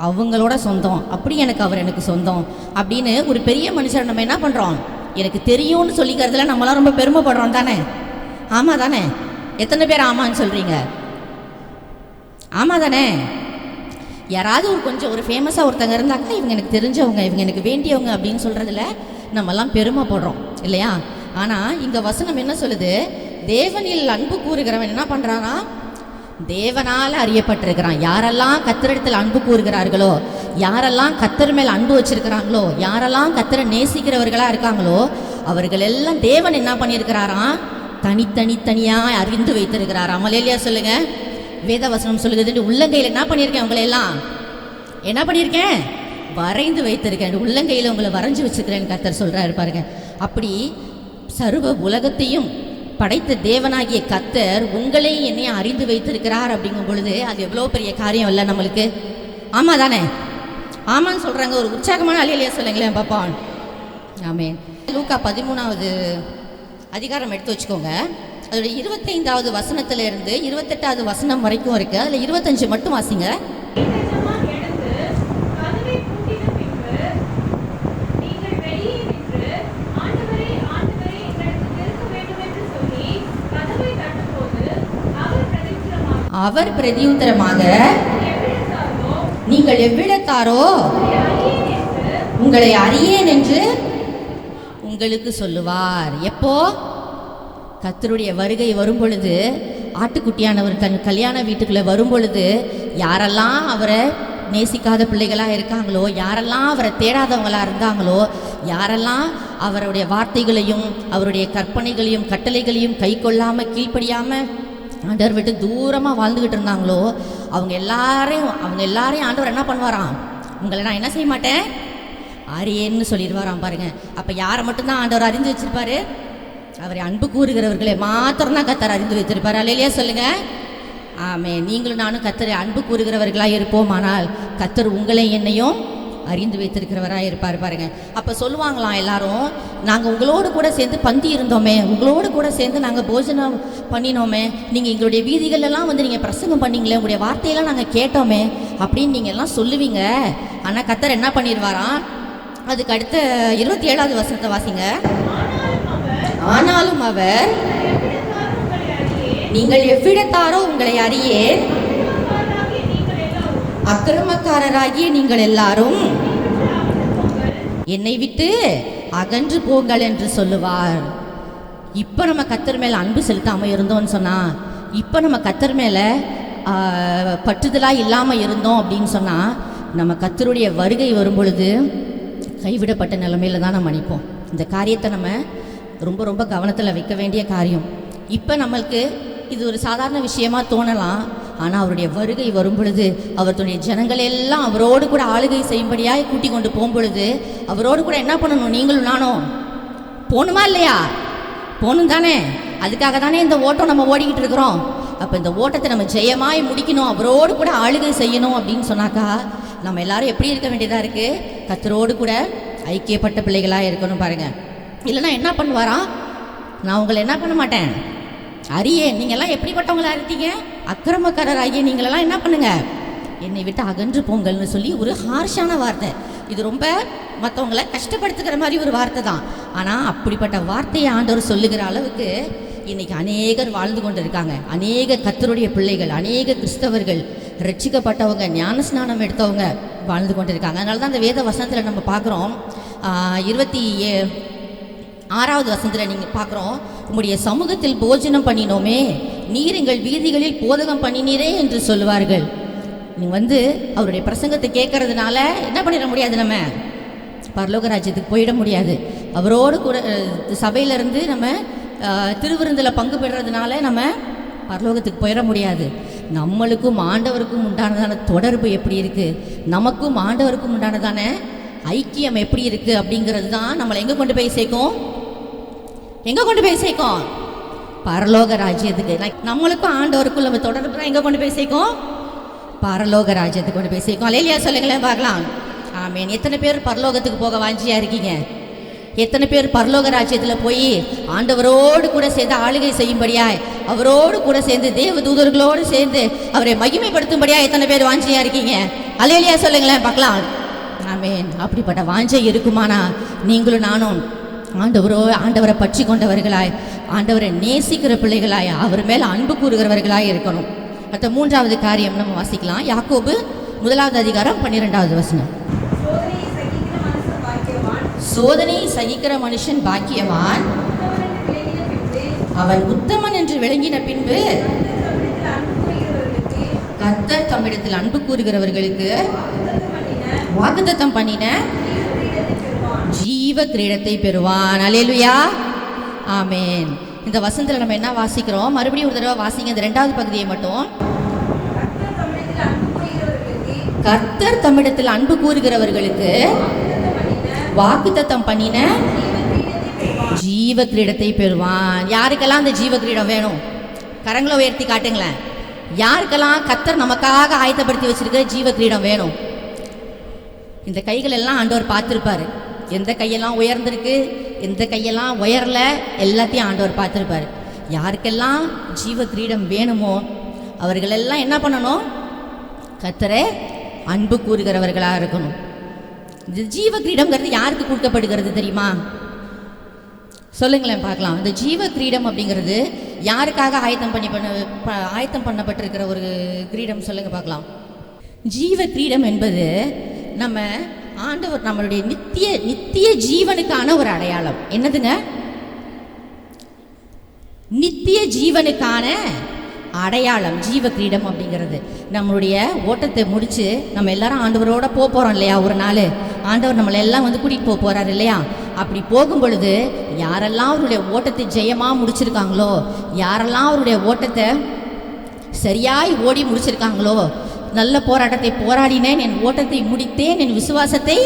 அவங்களோட சொந்தம். அப்படி அவர் எனக்கு சொந்தம் அப்படின்னு ஒரு பெரிய மனுஷர் நம்ம என்ன பண்ணுறோம், எனக்கு தெரியும்னு சொல்லிக்கிறதுல நம்மளாம் ரொம்ப பெருமைப்படுறோம் தானே? ஆமாம் தானே? எத்தனை பேர் ஆமான்னு சொல்கிறீங்க? ஆமாம் தானே? யாராவது கொஞ்சம் ஃபேமஸாக ஒருத்தங்க இருந்தாக்கா, இவங்க எனக்கு தெரிஞ்சவங்க, இவங்க எனக்கு வேண்டியவங்க அப்படின்னு சொல்கிறதுல நம்மெல்லாம் பெருமைப்படுறோம் இல்லையா? ஆனால் இங்கே வசனம் என்ன சொல்லுது? தேவனில் அன்பு கூறுகிறவன் என்ன பண்ணுறானா, தேவனால் அறியப்பட்டிருக்கிறான். யாரெல்லாம் கர்த்தரிடத்தில் அன்பு கூறுகிறார்களோ, யாரெல்லாம் கர்த்தர் மேல் அன்பு வச்சிருக்கிறாங்களோ, யாரெல்லாம் கர்த்தரை நேசிக்கிறவர்களாக இருக்காங்களோ, அவர்கள் எல்லாம் தேவன் என்ன பண்ணியிருக்கிறாராம், தனித்தனியாக அறிந்து வைத்திருக்கிறாராம். அல்லேலூயா சொல்லுங்க. வேதவசனம் சொல்லுகிறது, உள்ளங்கையில் என்ன பண்ணியிருக்கேன், உங்களை எல்லாம் என்ன பண்ணியிருக்கேன், வரைந்து வைத்திருக்கேன். உள்ளங்கையில் உங்களை வரைஞ்சி வச்சுருக்கிறேன்னு கர்த்தர் சொல்கிறாரு பாருங்க. அப்படி சர்வ உலகத்தையும் படைத்த தேவனாகிய கர்த்தர் உங்களை என்னையும் அறிந்து வைத்திருக்கிறார். அப்படிங்கும் பொழுது அது எவ்வளோ பெரிய காரியம் இல்லை நம்மளுக்கு? ஆமாம் தானே? ஆமான்னு சொல்கிறாங்க. ஒரு உற்சாகமான அல்லேலூயா சொல்லுங்களேன் பாப்பா. ஆமென். லூக்கா 13வது அதிகாரம் எடுத்து வச்சுக்கோங்க. அதோட 25வது வசனத்திலிருந்து 28வது வசனம் வரைக்கும் இருக்கு. அதில் 25 மட்டும் வாசிங்க. அவர் பிரதியுத்தரமாக, நீங்கள் எவ்விடத்தாரோ உங்களை அறியேன் என்று உங்களுக்கு சொல்லுவார். எப்போ? கர்த்தருடைய வருகை வரும் பொழுது, ஆட்டுக்குட்டியானவர் தன் கல்யாண வீட்டுக்குள்ளே வரும் பொழுது, யாரெல்லாம் அவரை நேசிக்காத பிள்ளைகளாக இருக்காங்களோ, யாரெல்லாம் அவரை தேடாதவங்களாக இருந்தாங்களோ, யாரெல்லாம் அவருடைய வார்த்தைகளையும் அவருடைய கற்பனைகளையும் கட்டளைகளையும் கை கொள்ளாமல் கீழ்ப்படியாமல் ஆண்டவர் விட்டு தூரமாக வாழ்ந்துக்கிட்டு இருந்தாங்களோ, அவங்க எல்லாரையும் ஆண்டவர் என்ன பண்ணுவாராம், உங்களை நான் என்ன செய்ய மாட்டேன், அறியேன்னு சொல்லிடுவாராம் பாருங்க. அப்போ யாரை மட்டும்தான் ஆண்டவர் அறிந்து வச்சிருப்பாரு? அவரை அன்பு கூறுகிறவர்களே மாத்திரம்தான் கர்த்தர் அறிந்து வைத்திருப்பார். அல்லேலூயா சொல்லுங்க. ஆமே. நீங்களும் நானும் கர்த்தரை அன்பு கூறுகிறவர்களாக இருப்போம். ஆனால் கர்த்தர் உங்களை என்னையும் அறிந்து வைத்திருக்கிறவராக இருப்பார் பாருங்க. அப்போ சொல்லுவாங்களாம் எல்லாரும், நாங்கள் உங்களோடு கூட சேர்ந்து பந்தி இருந்தோமே, உங்களோடு கூட சேர்ந்து நாங்கள் போஜனம் பண்ணினோமே, நீங்கள் எங்களுடைய வீதிகளெல்லாம் நீங்கள் பிரசங்கம் பண்ணீங்களே, உங்களுடைய வார்த்தையெல்லாம் நாங்கள் கேட்டோமே அப்படின்னு நீங்கள் எல்லாம் சொல்லுவீங்க. ஆனால் கர்த்தர் என்ன பண்ணிடுவாராம், அதுக்கு அடுத்த 27வது வசனத்தை வாசிங்க. ஆனாலும் அவர், நீங்கள் எவ்விடத்தாரோ உங்களை அறியேன், அக்கிரமக்காரராகிய நீங்கள் எல்லாரும் என்னை விட்டு அகன்று போங்கள் என்று சொல்லுவார். இப்போ நம்ம கர்த்தர் மேலே அன்பு செலுத்தாமல் இருந்தோம்னு சொன்னால், இப்போ நம்ம கர்த்தர் மேலே பற்றுதலாக இல்லாமல் இருந்தோம் அப்படின்னு சொன்னால், நம்ம கர்த்தருடைய வருகை வரும் பொழுது கைவிடப்பட்ட நிலைமையில தான் நம்ம நிற்போம். இந்த காரியத்தை நம்ம ரொம்ப ரொம்ப கவனத்தில் வைக்க வேண்டிய காரியம். இப்போ நம்மளுக்கு இது ஒரு சாதாரண விஷயமா தோணலாம். ஆனால் அவருடைய வருகை வரும் பொழுது, அவருடைய ஜனங்கள் எல்லாம் அவரோடு கூட ஆளுகை செய்யும்படியாக கூட்டி கொண்டு போகும் பொழுது, அவரோடு கூட என்ன பண்ணணும், நீங்களும் நானும் போகணுமா இல்லையா? போகணும் தானே? அதுக்காக தானே இந்த ஓட்டம் நம்ம ஓடிக்கிட்டு இருக்கிறோம். அப்போ இந்த ஓட்டத்தை நம்ம ஜெயமாய் முடிக்கணும், அவரோடு கூட ஆளுகை செய்யணும் அப்படின்னு சொன்னாக்கா, நம்ம எல்லாரும் எப்படி இருக்க வேண்டியதாக இருக்குது? கர்த்தரோடு கூட ஐக்கியப்பட்ட பிள்ளைகளாக இருக்கணும் பாருங்க. இல்லைன்னா என்ன பண்ணுவாராம், நான் உங்களை என்ன பண்ண மாட்டேன், அறியே, நீங்கள்லாம் எப்படிப்பட்டவங்களா இருக்கீங்க, அக்கிரமக்காரராகிய நீங்களெல்லாம் என்ன பண்ணுங்க, என்னை விட்டு அகன்று போங்கள்னு சொல்லி ஒரு ஹார்ஷான வார்த்தை. இது ரொம்ப மற்றவங்களை கஷ்டப்படுத்துகிற மாதிரி ஒரு வார்த்தை தான். ஆனால் அப்படிப்பட்ட வார்த்தையை ஆண்டவர் சொல்லுகிற அளவுக்கு இன்னைக்கு அநேகர் வாழ்ந்து கொண்டு இருக்காங்க. அநேக கர்த்தருடைய பிள்ளைகள், அநேக கிறிஸ்தவர்கள், ரட்சிக்கப்பட்டவங்க, ஞானஸ்நானம் எடுத்தவங்க வாழ்ந்து கொண்டு இருக்காங்க. அதனால தான் அந்த வேத வசனத்தில் நம்ம பார்க்குறோம், 26வது வசனத்தில் நீங்கள் பார்க்குறோம், உங்களுடைய சமூகத்தில் போஜனம் பண்ணினோமே, நீர் எங்கள் வீதிகளில் போதகம் பண்ணினீரே என்று சொல்லுவார்கள். நீங்கள் அவருடைய பிரசங்கத்தை கேட்கறதுனால என்ன பண்ணிட முடியாது, நம்ம பரலோக ராஜ்யத்துக்கு போயிட முடியாது. அவரோடு கூட சபையிலேருந்து நம்ம திருவிருந்தில் பங்கு பெறுறதுனால நம்ம பரலோகத்துக்கு போயிட முடியாது. நம்மளுக்கும் ஆண்டவருக்கும் உண்டானதான தொடர்பு எப்படி இருக்குது, நமக்கும் ஆண்டவருக்கும் உண்டானதான ஐக்கியம் எப்படி இருக்குது அப்படிங்கிறது தான் நம்மளை எங்கே கொண்டு போய் சேர்க்கும், பரலோக ராஜ்யத்துக்கு. நம்மளுக்கும் ஆண்டவருக்கும் நம்ம தொடர்பு தான் எங்கே கொண்டு போய் சேர்க்கும், பரலோக ராஜ்யத்துக்கு கொண்டு போய் சேர்க்கும். அல்லேலூயா சொல்லுங்களேன் பார்க்கலாம். ஆமென். எத்தனை பேர் பரலோகத்துக்கு போக வாஞ்சியா இருக்கீங்க? எத்தனை பேர் பரலோக ராஜ்யத்தில் போய் ஆண்டவரோடு கூட சேர்ந்து ஆளுகை செய்யும்படியாய், அவரோடு கூட சேர்ந்து தேவ தூதர்களோடு சேர்ந்து அவரை மகிமைப்படுத்தும்படியா எத்தனை பேர் வாஞ்சியா இருக்கீங்க? அல்லேலூயா சொல்லுங்களேன் பார்க்கலாம். ஆமென். அப்படிப்பட்ட வாஞ்சை இருக்குமானா நீங்களும் நானும் ஆண்டவரை பற்றி கொண்டவர்களாய், ஆண்டவரை நேசிக்கிற பிள்ளைகளாய், அவர் மேல் அன்பு கூறுகிறவர்களாய் இருக்கணும். அடுத்த 3வது காரியம் நம்ம வாசிக்கலாம். யாக்கோபு 1வது அதிகாரம் 12வது வசனம். சோதனை சகிக்கிற மனுஷன் பாக்கியவான், அவன் உத்தமன் என்று விளங்கின பின்பு கர்த்தர் தம்மிடத்தில் அன்பு கூறுகிறவர்களுக்கு வாக்குத்தத்தம் பண்ணின ஜீவ கிரீடத்தை பெறுவான். அல்லேலூயா, ஆமென். இந்த வசனத்தில் நம்ம என்ன வாசிக்கிறோம்? மறுபடியும் ஒரு தடவை வாசிங்க இந்த 2வது பகுதியை மட்டும். கர்த்தர் தம்மிடத்தில் அன்பு கூறுகிறவர்களுக்கு வாக்குத்தத்தம் பண்ணின ஜீவ கிரீடத்தை பெறுவான். யாருக்கெல்லாம் அந்த ஜீவ கிரீடம் வேணும்? கரங்களை உயர்த்தி காட்டுங்களேன். யாருக்கெல்லாம் கர்த்தர் நமக்காக ஆயத்தப்படுத்தி வச்சிருக்க ஜீவ கிரீடம் வேணும்? இந்த கைகள் எல்லாம் ஆண்டவர் பார்த்துருப்பாரு. எந்த கையெல்லாம் உயர்ந்திருக்கு, எந்த கையெல்லாம் உயரல, எல்லாத்தையும் ஆண்டவர் பார்த்துருப்பாரு. யாருக்கெல்லாம் ஜீவ கிரீடம் வேணுமோ அவர்களெல்லாம் என்ன பண்ணணும்? கர்த்தரை அன்பு கூறுகிறவர்களாக இருக்கணும். இந்த ஜீவ கிரீடம்ங்கிறது யாருக்கு கொடுக்கப்படுகிறது தெரியுமா? சொல்லுங்களேன் பார்க்கலாம். இந்த ஜீவ கிரீடம் அப்படிங்கிறது யாருக்காக ஆயத்தம் பண்ணப்பட்டிருக்கிற ஒரு கிரீடம்? சொல்லுங்க பார்க்கலாம். ஜீவ கிரீடம் என்பது நம்ம ஆண்டவர் நம்மளுடைய நித்திய ஜீவனுக்கான ஒரு அடையாளம். என்னதுங்க? நித்திய ஜீவனுக்கான அடையாளம் ஜீவ கிரீடம் அப்படிங்கிறது. நம்மளுடைய ஓட்டத்தை முடித்து நம்ம எல்லாரும் ஆண்டவரோட போகிறோம் இல்லையா? ஒரு நாள் ஆண்டவர் நம்மளை எல்லாம் கூட்டிகிட்டு போகிறாரு இல்லையா? அப்படி போகும் பொழுது யாரெல்லாம் அவருடைய ஓட்டத்தை ஜெயமாக முடிச்சிருக்காங்களோ, யாரெல்லாம் அவருடைய ஓட்டத்தை சரியாய் ஓடி முடிச்சிருக்காங்களோ, நல்ல போராட்டத்தை போராடினேன், என் ஓட்டத்தை முடித்தேன், என் விசுவாசத்தை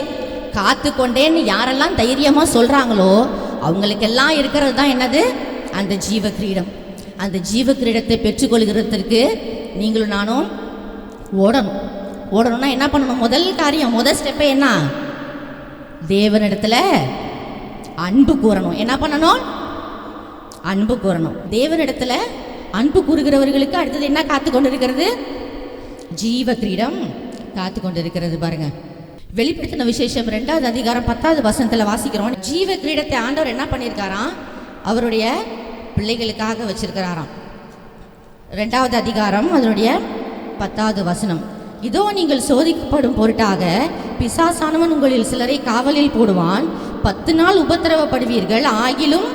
காத்து கொண்டேன்னு யாரெல்லாம் தைரியமாக சொல்கிறாங்களோ அவங்களுக்கெல்லாம் இருக்கிறது தான் என்னது? அந்த ஜீவ கிரீடம். அந்த ஜீவ கிரீடத்தை பெற்றுக்கொள்கிறதுக்கு நீங்களும் நானும் ஓடணும்னா என்ன பண்ணணும்? முதல் காரியம், முதல் ஸ்டெப்பை என்ன? தேவனிடத்தில் அன்பு கூறணும். என்ன பண்ணணும்? அன்பு கூறணும். தேவனிடத்தில் அன்பு கூறுகிறவர்களுக்கு அடுத்தது என்ன காத்து கொண்டு இருக்கிறது? ஜீவ கிரீடம் காத்து கொண்டு இருக்கிறது. பாருங்க, வெளிப்படுத்தின விசேஷம் 2வது அதிகாரம் 10வது வசனத்தில் வாசிக்கிறோம். ஜீவ கிரீடத்தை ஆண்டவர் என்ன பண்ணியிருக்காராம்? அவருடைய பிள்ளைகளுக்காக வச்சிருக்கிறாராம். 2வது அதிகாரம் அதனுடைய 10வது வசனம். இதோ நீங்கள் சோதிக்கப்படும் பொருட்டாக பிசாசானவன் உங்களில் சிலரை காவலில் போடுவான், 10 நாள் உபத்திரவப்படுவீர்கள். ஆகிலும்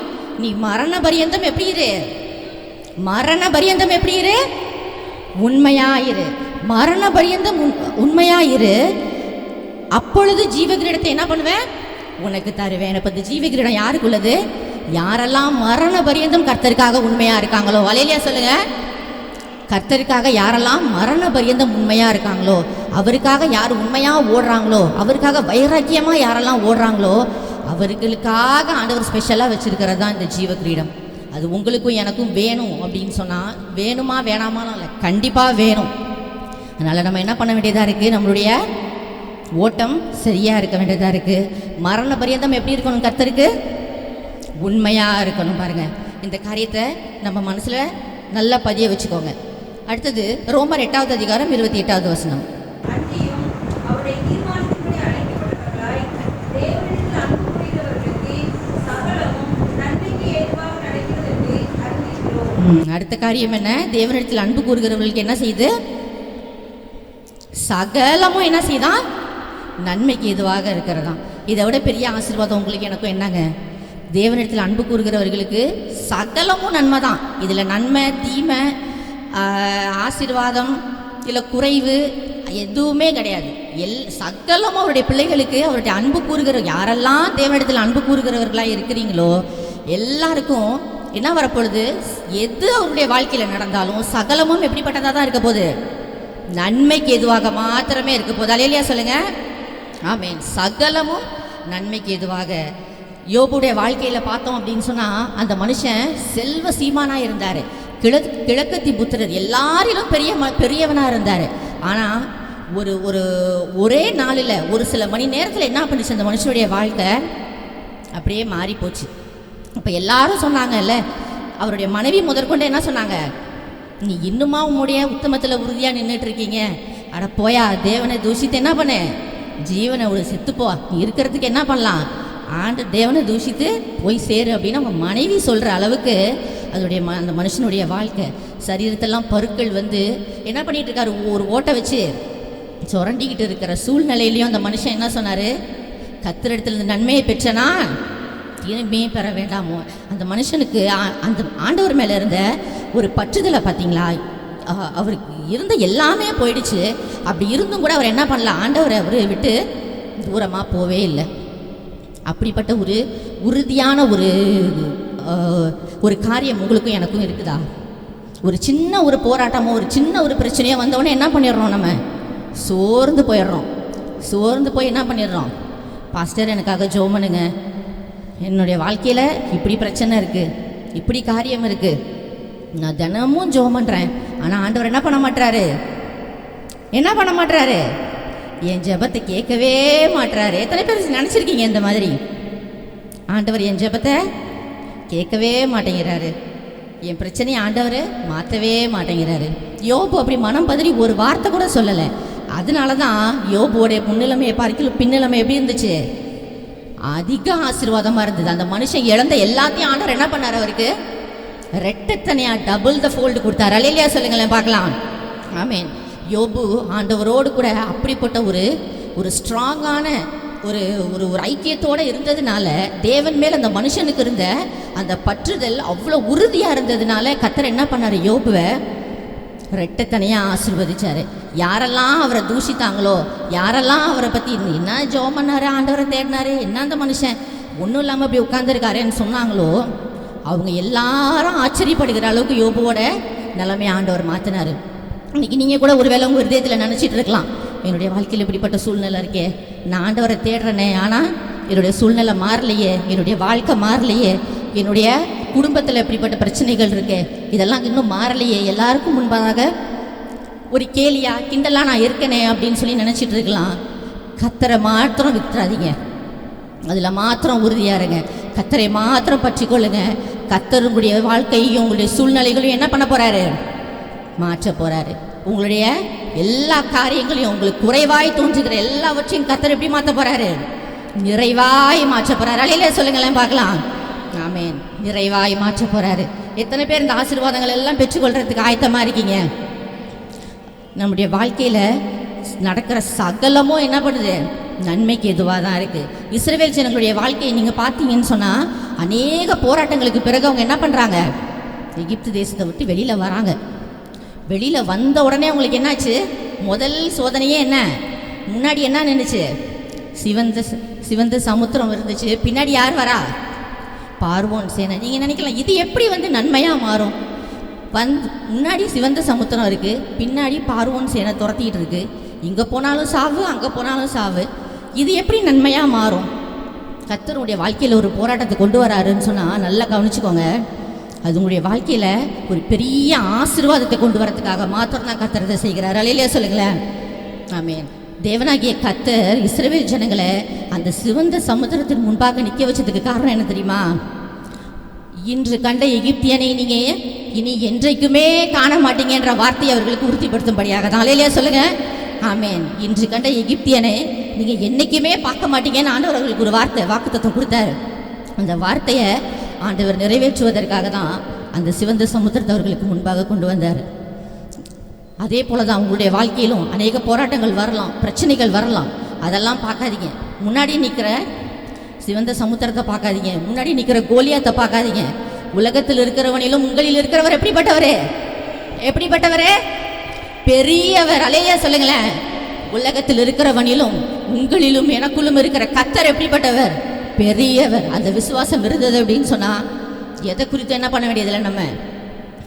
நீ மரண பரியந்தம் எப்படி இரு? மரண பரியந்தம் எப்படி இரு? உண்மையாயிரு. மரண பரியந்தம் உண்மையாயிரு. அப்பொழுது ஜீவ கிரீடத்தை என்ன பண்ணுவேன்? உனக்கு தருவேன். இப்போ இந்த ஜீவ கிரீடம் யாருக்குள்ளது? யாரெல்லாம் மரண பரியந்தம் கர்த்தருக்காக உண்மையா இருக்காங்களோ. அல்லேலூயா சொல்லுங்க. கர்த்தருக்காக யாரெல்லாம் மரண பரியந்தம் உண்மையா இருக்காங்களோ, அவருக்காக யார் உண்மையா ஓடுறாங்களோ, அவருக்காக வைராக்கியமா யாரெல்லாம் ஓடுறாங்களோ அவர்களுக்காக ஆண்டவர் ஸ்பெஷலாக வச்சிருக்கிறது தான் இந்த ஜீவ கிரீடம். அது உங்களுக்கும் எனக்கும் வேணும் அப்படின்னு சொன்னால் வேணுமா வேணாமான்னு இல்லை, கண்டிப்பாக வேணும். அதனால் நம்ம என்ன பண்ண வேண்டியதாக இருக்குது? நம்மளுடைய ஓட்டம் சரியாக இருக்க வேண்டியதாக இருக்குது. மரண பரியந்தம் எப்படி இருக்கணும்? கர்த்தருக்கு உண்மையாக இருக்கணும். பாருங்கள், இந்த காரியத்தை நம்ம மனசில் நல்லா பதிய வச்சுக்கோங்க. அடுத்தது ரோமர் 8வது அதிகாரம் 28வது வசனம். அடுத்த காரியம் என்ன? தேவனிடத்தில் அன்பு கூறுகிறவர்களுக்கு என்ன செய்யுது? சகலமும் என்ன செய்தான்? நன்மைக்கு எதுவாக இருக்கிறதா. இதை விட பெரிய ஆசீர்வாதம் உங்களுக்கு எனக்கும் என்னங்க? தேவனிடத்தில் அன்பு கூறுகிறவர்களுக்கு சகலமும் நன்மை தான். இதில் நன்மை, தீமை, ஆசீர்வாதம், இல்லை குறைவு எதுவுமே கிடையாது. சகலமும் அவருடைய பிள்ளைகளுக்கு அவருடைய அன்பு கூறுகிற, யாரெல்லாம் தேவனிடத்தில் அன்பு கூறுகிறவர்களாக இருக்கிறீங்களோ எல்லாருக்கும் என்ன வரப்பொழுது, எது அவருடைய வாழ்க்கையில் நடந்தாலும் சகலமும் எப்படிப்பட்டதாக தான் இருக்க போகுது, நன்மைக்கு எதுவாக மாத்திரமே இருக்க போகுது. அல்லேலூயா சொல்லுங்க. ஆமென். சகலமும் நன்மைக்கு எதுவாக. யோபுடைய வாழ்க்கையில் பார்த்தோம் அப்படின்னு சொன்னால், அந்த மனுஷன் செல்வ சீமானாக இருந்தார், கிழக்கத்தி புத்திரர் எல்லாரிலும் பெரியவனாக இருந்தார். ஆனால் ஒரே நாளில் ஒரு சில மணி நேரத்தில் என்ன பண்ணிச்சு, அந்த மனுஷனுடைய வாழ்க்கை அப்படியே மாறி போச்சு. இப்போ எல்லாரும் சொன்னாங்கல்ல, அவருடைய மனைவி முதற்கொண்டு என்ன சொன்னாங்க, நீ இன்னுமா உன்னுடைய உத்தமத்தில் உறுதியாக நின்றுட்டு இருக்கீங்க, அட போயா தேவனை தூஷித்து என்ன பண்ண, ஜீவனை ஒரு செத்துப்போ, நீ இருக்கிறதுக்கு என்ன பண்ணலாம், தேவனை தூஷித்து போய் சேரு அப்படின்னு அவங்க மனைவி சொல்கிற அளவுக்கு அதோடைய அந்த மனுஷனுடைய வாழ்க்கை. சரீரத்தெல்லாம் பருக்கள் வந்து என்ன பண்ணிகிட்டு இருக்காரு, ஒரு ஓட்டை வச்சு சுரண்டிக்கிட்டு இருக்கிற சூழ்நிலையிலையும் அந்த மனுஷன் என்ன சொன்னார், கர்த்தரிடத்துல நன்மையை பெற்றனா இனிமே பெற வேண்டாமோ. அந்த மனுஷனுக்கு அந்த ஆண்டவர் மேலே இருந்த ஒரு பற்றுதலை பார்த்தீங்களா, அவருக்கு இருந்த எல்லாமே போயிடுச்சு. அப்படி இருந்தும் கூட அவர் என்ன பண்ணல, ஆண்டவரை அவர் விட்டு தூரமாக போவே இல்லை. அப்படிப்பட்ட ஒரு உறுதியான ஒரு காரியம் உங்களுக்கும் எனக்கும் இருக்குதா? ஒரு சின்ன ஒரு போராட்டமோ ஒரு சின்ன ஒரு பிரச்சனையோ வந்தவுடனே என்ன பண்ணிடுறோம், நம்ம சோர்ந்து போயிடுறோம். சோர்ந்து போய் என்ன பண்ணிடுறோம், பாஸ்டர் எனக்காக ஜெபம் பண்ணுங்க, என்னுடைய வாழ்க்கையில் இப்படி பிரச்சனை இருக்குது, இப்படி காரியம் இருக்குது, நான் தினமும் ஜெபம் பண்ணுறேன், ஆனால் ஆண்டவர் என்ன பண்ண மாட்டாரு, என் ஜெபத்தை கேட்கவே மாட்டுறாரு. எத்தனை பேர் நினச்சிருக்கீங்க இந்த மாதிரி, ஆண்டவர் என் ஜெபத்தை கேட்கவே மாட்டேங்கிறாரு, என் பிரச்சனையை ஆண்டவர் மாற்றவே மாட்டேங்கிறாரு. யோபு அப்படி மனம் பதறி ஒரு வார்த்தை கூட சொல்லலை. அதனால தான் யோபுவோடைய முன்னிலைமையை பார்க்கல பின்னிலைமை எப்படி இருந்துச்சு, அதிக ஆசீர்வாதமாக இருந்தது. அந்த மனுஷன் இழந்த எல்லாத்தையும் ஆண்டவர் என்ன பண்ணார், அவருக்கு ரெட்டத்தனையாக டபுள் த ஃபோல்டு கொடுத்தாரு. அல்லேலூயா சொல்லுங்களேன் பார்க்கலாம். ஆமென். யோபு ஆண்டவரோடு கூட அப்படிப்பட்ட ஒரு ஸ்ட்ராங்கான ஒரு ஒரு ஒரு ஐக்கியத்தோடு இருந்ததுனால, தேவன் மேல் அந்த மனுஷனுக்கு இருந்த அந்த பற்றுதல் அவ்வளோ உறுதியாக இருந்ததுனால கர்த்தர் என்ன பண்ணார், யோபுவை ரெட்டத்தனையாக ஆசீர்வதிச்சார். யாரெல்லாம் அவரை தூஷித்தாங்களோ, யாரெல்லாம் அவரை பற்றி என்ன ஜெபம் பண்ணார், ஆண்டவரை தேடினாரு, என்ன அந்த மனுஷன் ஒன்றும் இல்லாமல் அப்படி உட்காந்துருக்காருன்னு சொன்னாங்களோ, அவங்க எல்லாரும் ஆச்சரியப்படுகிற அளவுக்கு யோபுவோட நிலைமையை ஆண்டவர் மாற்றினார். இன்னைக்கு நீங்கள் கூட ஒருவேளை உங்கள் இதயத்தில் நினச்சிட்டு இருக்கலாம், என்னுடைய வாழ்க்கையில் இப்படிப்பட்ட சூழ்நிலை இருக்கே, நான் ஆண்டவரை தேடுறேனே, ஆனால் என்னுடைய சூழ்நிலை மாறலையே, என்னுடைய வாழ்க்கை மாறலையே, என்னுடைய குடும்பத்தில் இப்படிப்பட்ட பிரச்சனைகள் இருக்கே, இதெல்லாம் இன்னும் மாறலையே, எல்லாருக்கும் முன்பாக ஒரு கேலியா கிண்டலாக நான் இருக்கனே அப்படின்னு சொல்லி நினச்சிட்டு இருக்கலாம். கர்த்தரை மாத்திரம் விட்டுறாதீங்க, அதில் மாத்திரம் உறுதியாக இருங்க, கர்த்தரை மாத்திரம் பற்றி கொள்ளுங்க. கர்த்தர் உங்களுடைய வாழ்க்கையும் உங்களுடைய சூழ்நிலைகளையும் என்ன பண்ண போகிறாரு, மாற்ற போகிறாரு. உங்களுடைய எல்லா காரியங்களையும், உங்களுக்கு குறைவாய் தோன்றுகிற எல்லாவற்றையும் கர்த்தர் எப்படி மாற்ற போகிறாரு, நிறைவாய் மாற்ற போகிறாரு. அல்லேலூயா சொல்லுங்களேன் பார்க்கலாம். ஆமென். நிறைவாய் மாற்ற போகிறாரு. எத்தனை பேர் இந்த ஆசீர்வாதங்கள் எல்லாம் பெற்றுக்கொள்கிறதுக்கு ஆயத்தமாக இருக்கீங்க? நம்முடைய வாழ்க்கையில் நடக்கிற சகலமும் என்ன பண்ணுது, நன்மைக்கு எதுவாக தான் இருக்குது. இஸ்ரவேல் ஜனங்களுடைய வாழ்க்கையை நீங்கள் பார்த்தீங்கன்னு சொன்னால், அநேக போராட்டங்களுக்கு பிறகு அவங்க என்ன பண்ணுறாங்க, எகிப்து தேசத்தை விட்டு வெளியில் வராங்க. வெளியில் வந்த உடனே அவங்களுக்கு என்னாச்சு, முதல் சோதனையே என்ன, முன்னாடி என்ன நின்றுச்சு, சிவந்த சமுத்திரம் இருந்துச்சு, பின்னாடி யார் வரா, பார்வோன் சேனை. நீங்கள் நினைக்கலாம் இது எப்படி நன்மையாக மாறும், முன்னாடி சிவந்த சமுத்திரம் இருக்குது, பின்னாடி பார்வோன் சேனை துரத்திக்கிட்டு இருக்குது, இங்கே போனாலும் சாவு அங்கே போனாலும் சாவு, இது எப்படி நன்மையாக மாறும்? கர்த்தருடைய வாழ்க்கையில் ஒரு போராட்டத்தை கொண்டு வராருன்னு சொன்னால் நல்லா கவனிச்சுக்கோங்க, அது உங்களுடைய வாழ்க்கையில் ஒரு பெரிய ஆசீர்வாதத்தை கொண்டு வரதுக்காக மாத்திரம் தான் கர்த்தர் இதை செய்கிறார். அல்லேலூயா சொல்லுங்களேன். ஆமென். தேவனாகிய கர்த்தர் இஸ்ரவேல் ஜனங்களை அந்த சிவந்த சமுத்திரத்தின் முன்பாக நிற்க வச்சதுக்கு காரணம் என்ன தெரியுமா, இன்று கண்ட எகிப்தியனை நீங்கள் இனி என்றைக்குமே காண மாட்டீங்கன்ற வார்த்தையை அவர்களுக்கு உறுதிப்படுத்தும்படியாக தான். அல்லேலூயா சொல்லுங்க. ஆமென். இன்று கண்ட எகிப்தியனை நீங்கள் என்றைக்குமே பார்க்க மாட்டீங்கன்னு ஆண்டவர் அவர்களுக்கு ஒரு வாக்குத்தத்தம் கொடுத்தாரு. அந்த வார்த்தையை ஆண்டவர் நிறைவேற்றுவதற்காக தான் அந்த சிவந்த சமுத்திரத்தை அவர்களுக்கு முன்பாக கொண்டு வந்தார். அதே போல தான் உங்களுடைய வாழ்க்கையிலும் அநேக போராட்டங்கள் வரலாம், பிரச்சனைகள் வரலாம், அதெல்லாம் பார்க்காதீங்க. முன்னாடி நிற்கிற சிவந்த சமுத்திரத்தை பார்க்காதீங்க, முன்னாடி நிற்கிற கோலியாத்தை பார்க்காதீங்க. உலகத்தில் இருக்கிறவனிலும் உங்களில் இருக்கிறவர் எப்படிப்பட்டவரே, பெரியவர். அல்லேலூயா சொல்லுங்களேன். உலகத்தில் இருக்கிறவனிலும் உங்களிலும் எனக்குள்ளும் இருக்கிற கர்த்தர் எப்படிப்பட்டவர்? பெரியவர். அந்த விசுவாசம் இருந்தது அப்படின்னு சொன்னா எதை குறித்து என்ன பண்ண வேண்டியதில்லை, நம்ம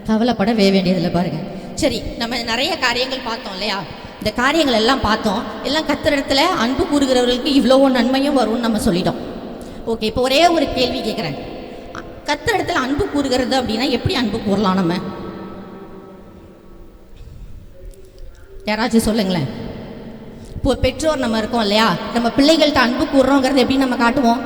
கவலைப்படவே வேண்டியதில்லை. பாருங்க, சரி, நம்ம நிறைய காரியங்கள் பார்த்தோம் இல்லையா? இந்த காரியங்கள் எல்லாம் பார்த்தோம். எல்லாம் கர்த்தரிடத்துல அன்பு கூறுகிறவர்களுக்கு இவ்வளோ நன்மையும் வரும்னு நம்ம சொல்லிட்டோம். ஓகே, இப்போ ஒரே ஒரு கேள்வி கேட்குறேன். கர்த்தரிடத்துல அன்பு கூறுகிறது அப்படின்னா எப்படி அன்பு கூறலாம்? நம்ம யாராச்சும் சொல்லுங்களேன். இப்போ பெற்றோர் நம்ம இருக்கோம் இல்லையா, நம்ம பிள்ளைகள்கிட்ட அன்பு கூறுறோங்கிறது எப்படி நம்ம காட்டுவோம்?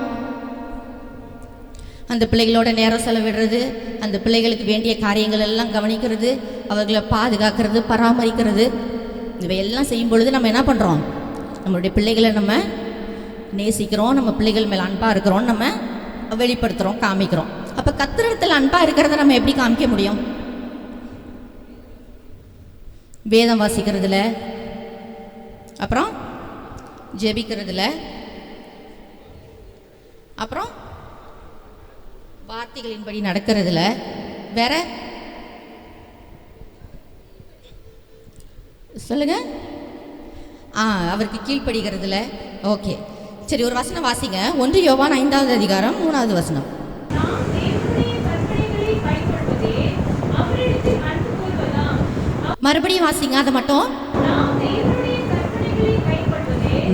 அந்த பிள்ளைகளோட நேரம் செலவிடுறது, அந்த பிள்ளைகளுக்கு வேண்டிய காரியங்கள் எல்லாம் கவனிக்கிறது, அவர்களை பாதுகாக்கிறது, பராமரிக்கிறது, இவையெல்லாம் செய்யும் பொழுது நம்ம என்ன பண்ணுறோம்? நம்மளுடைய பிள்ளைகளை நம்ம நேசிக்கிறோம், நம்ம பிள்ளைகள் மேலே அன்பாக இருக்கிறோம், நம்ம வெளிப்படுத்துகிறோம், காமிக்கிறோம். அப்போ கர்த்தரிடத்தில் அன்பாக இருக்கிறத நம்ம எப்படி காமிக்க முடியும்? வேதம் வாசிக்கிறதுல, அப்புறம் ஜெபிக்கிறதுல, அப்புறம் வார்த்தைகளின்படி நடக்கிறதுல, வேற சொல்லுங்க. அவருக்கு கீழ்ப்படுகிறதுல. ஓகே, சரி, ஒரு வசனம் வாசிங்க. 1 யோவான் 5வது அதிகாரம் 3வது வசனம். மறுபடியும் வாசிங்க அதை மட்டும்.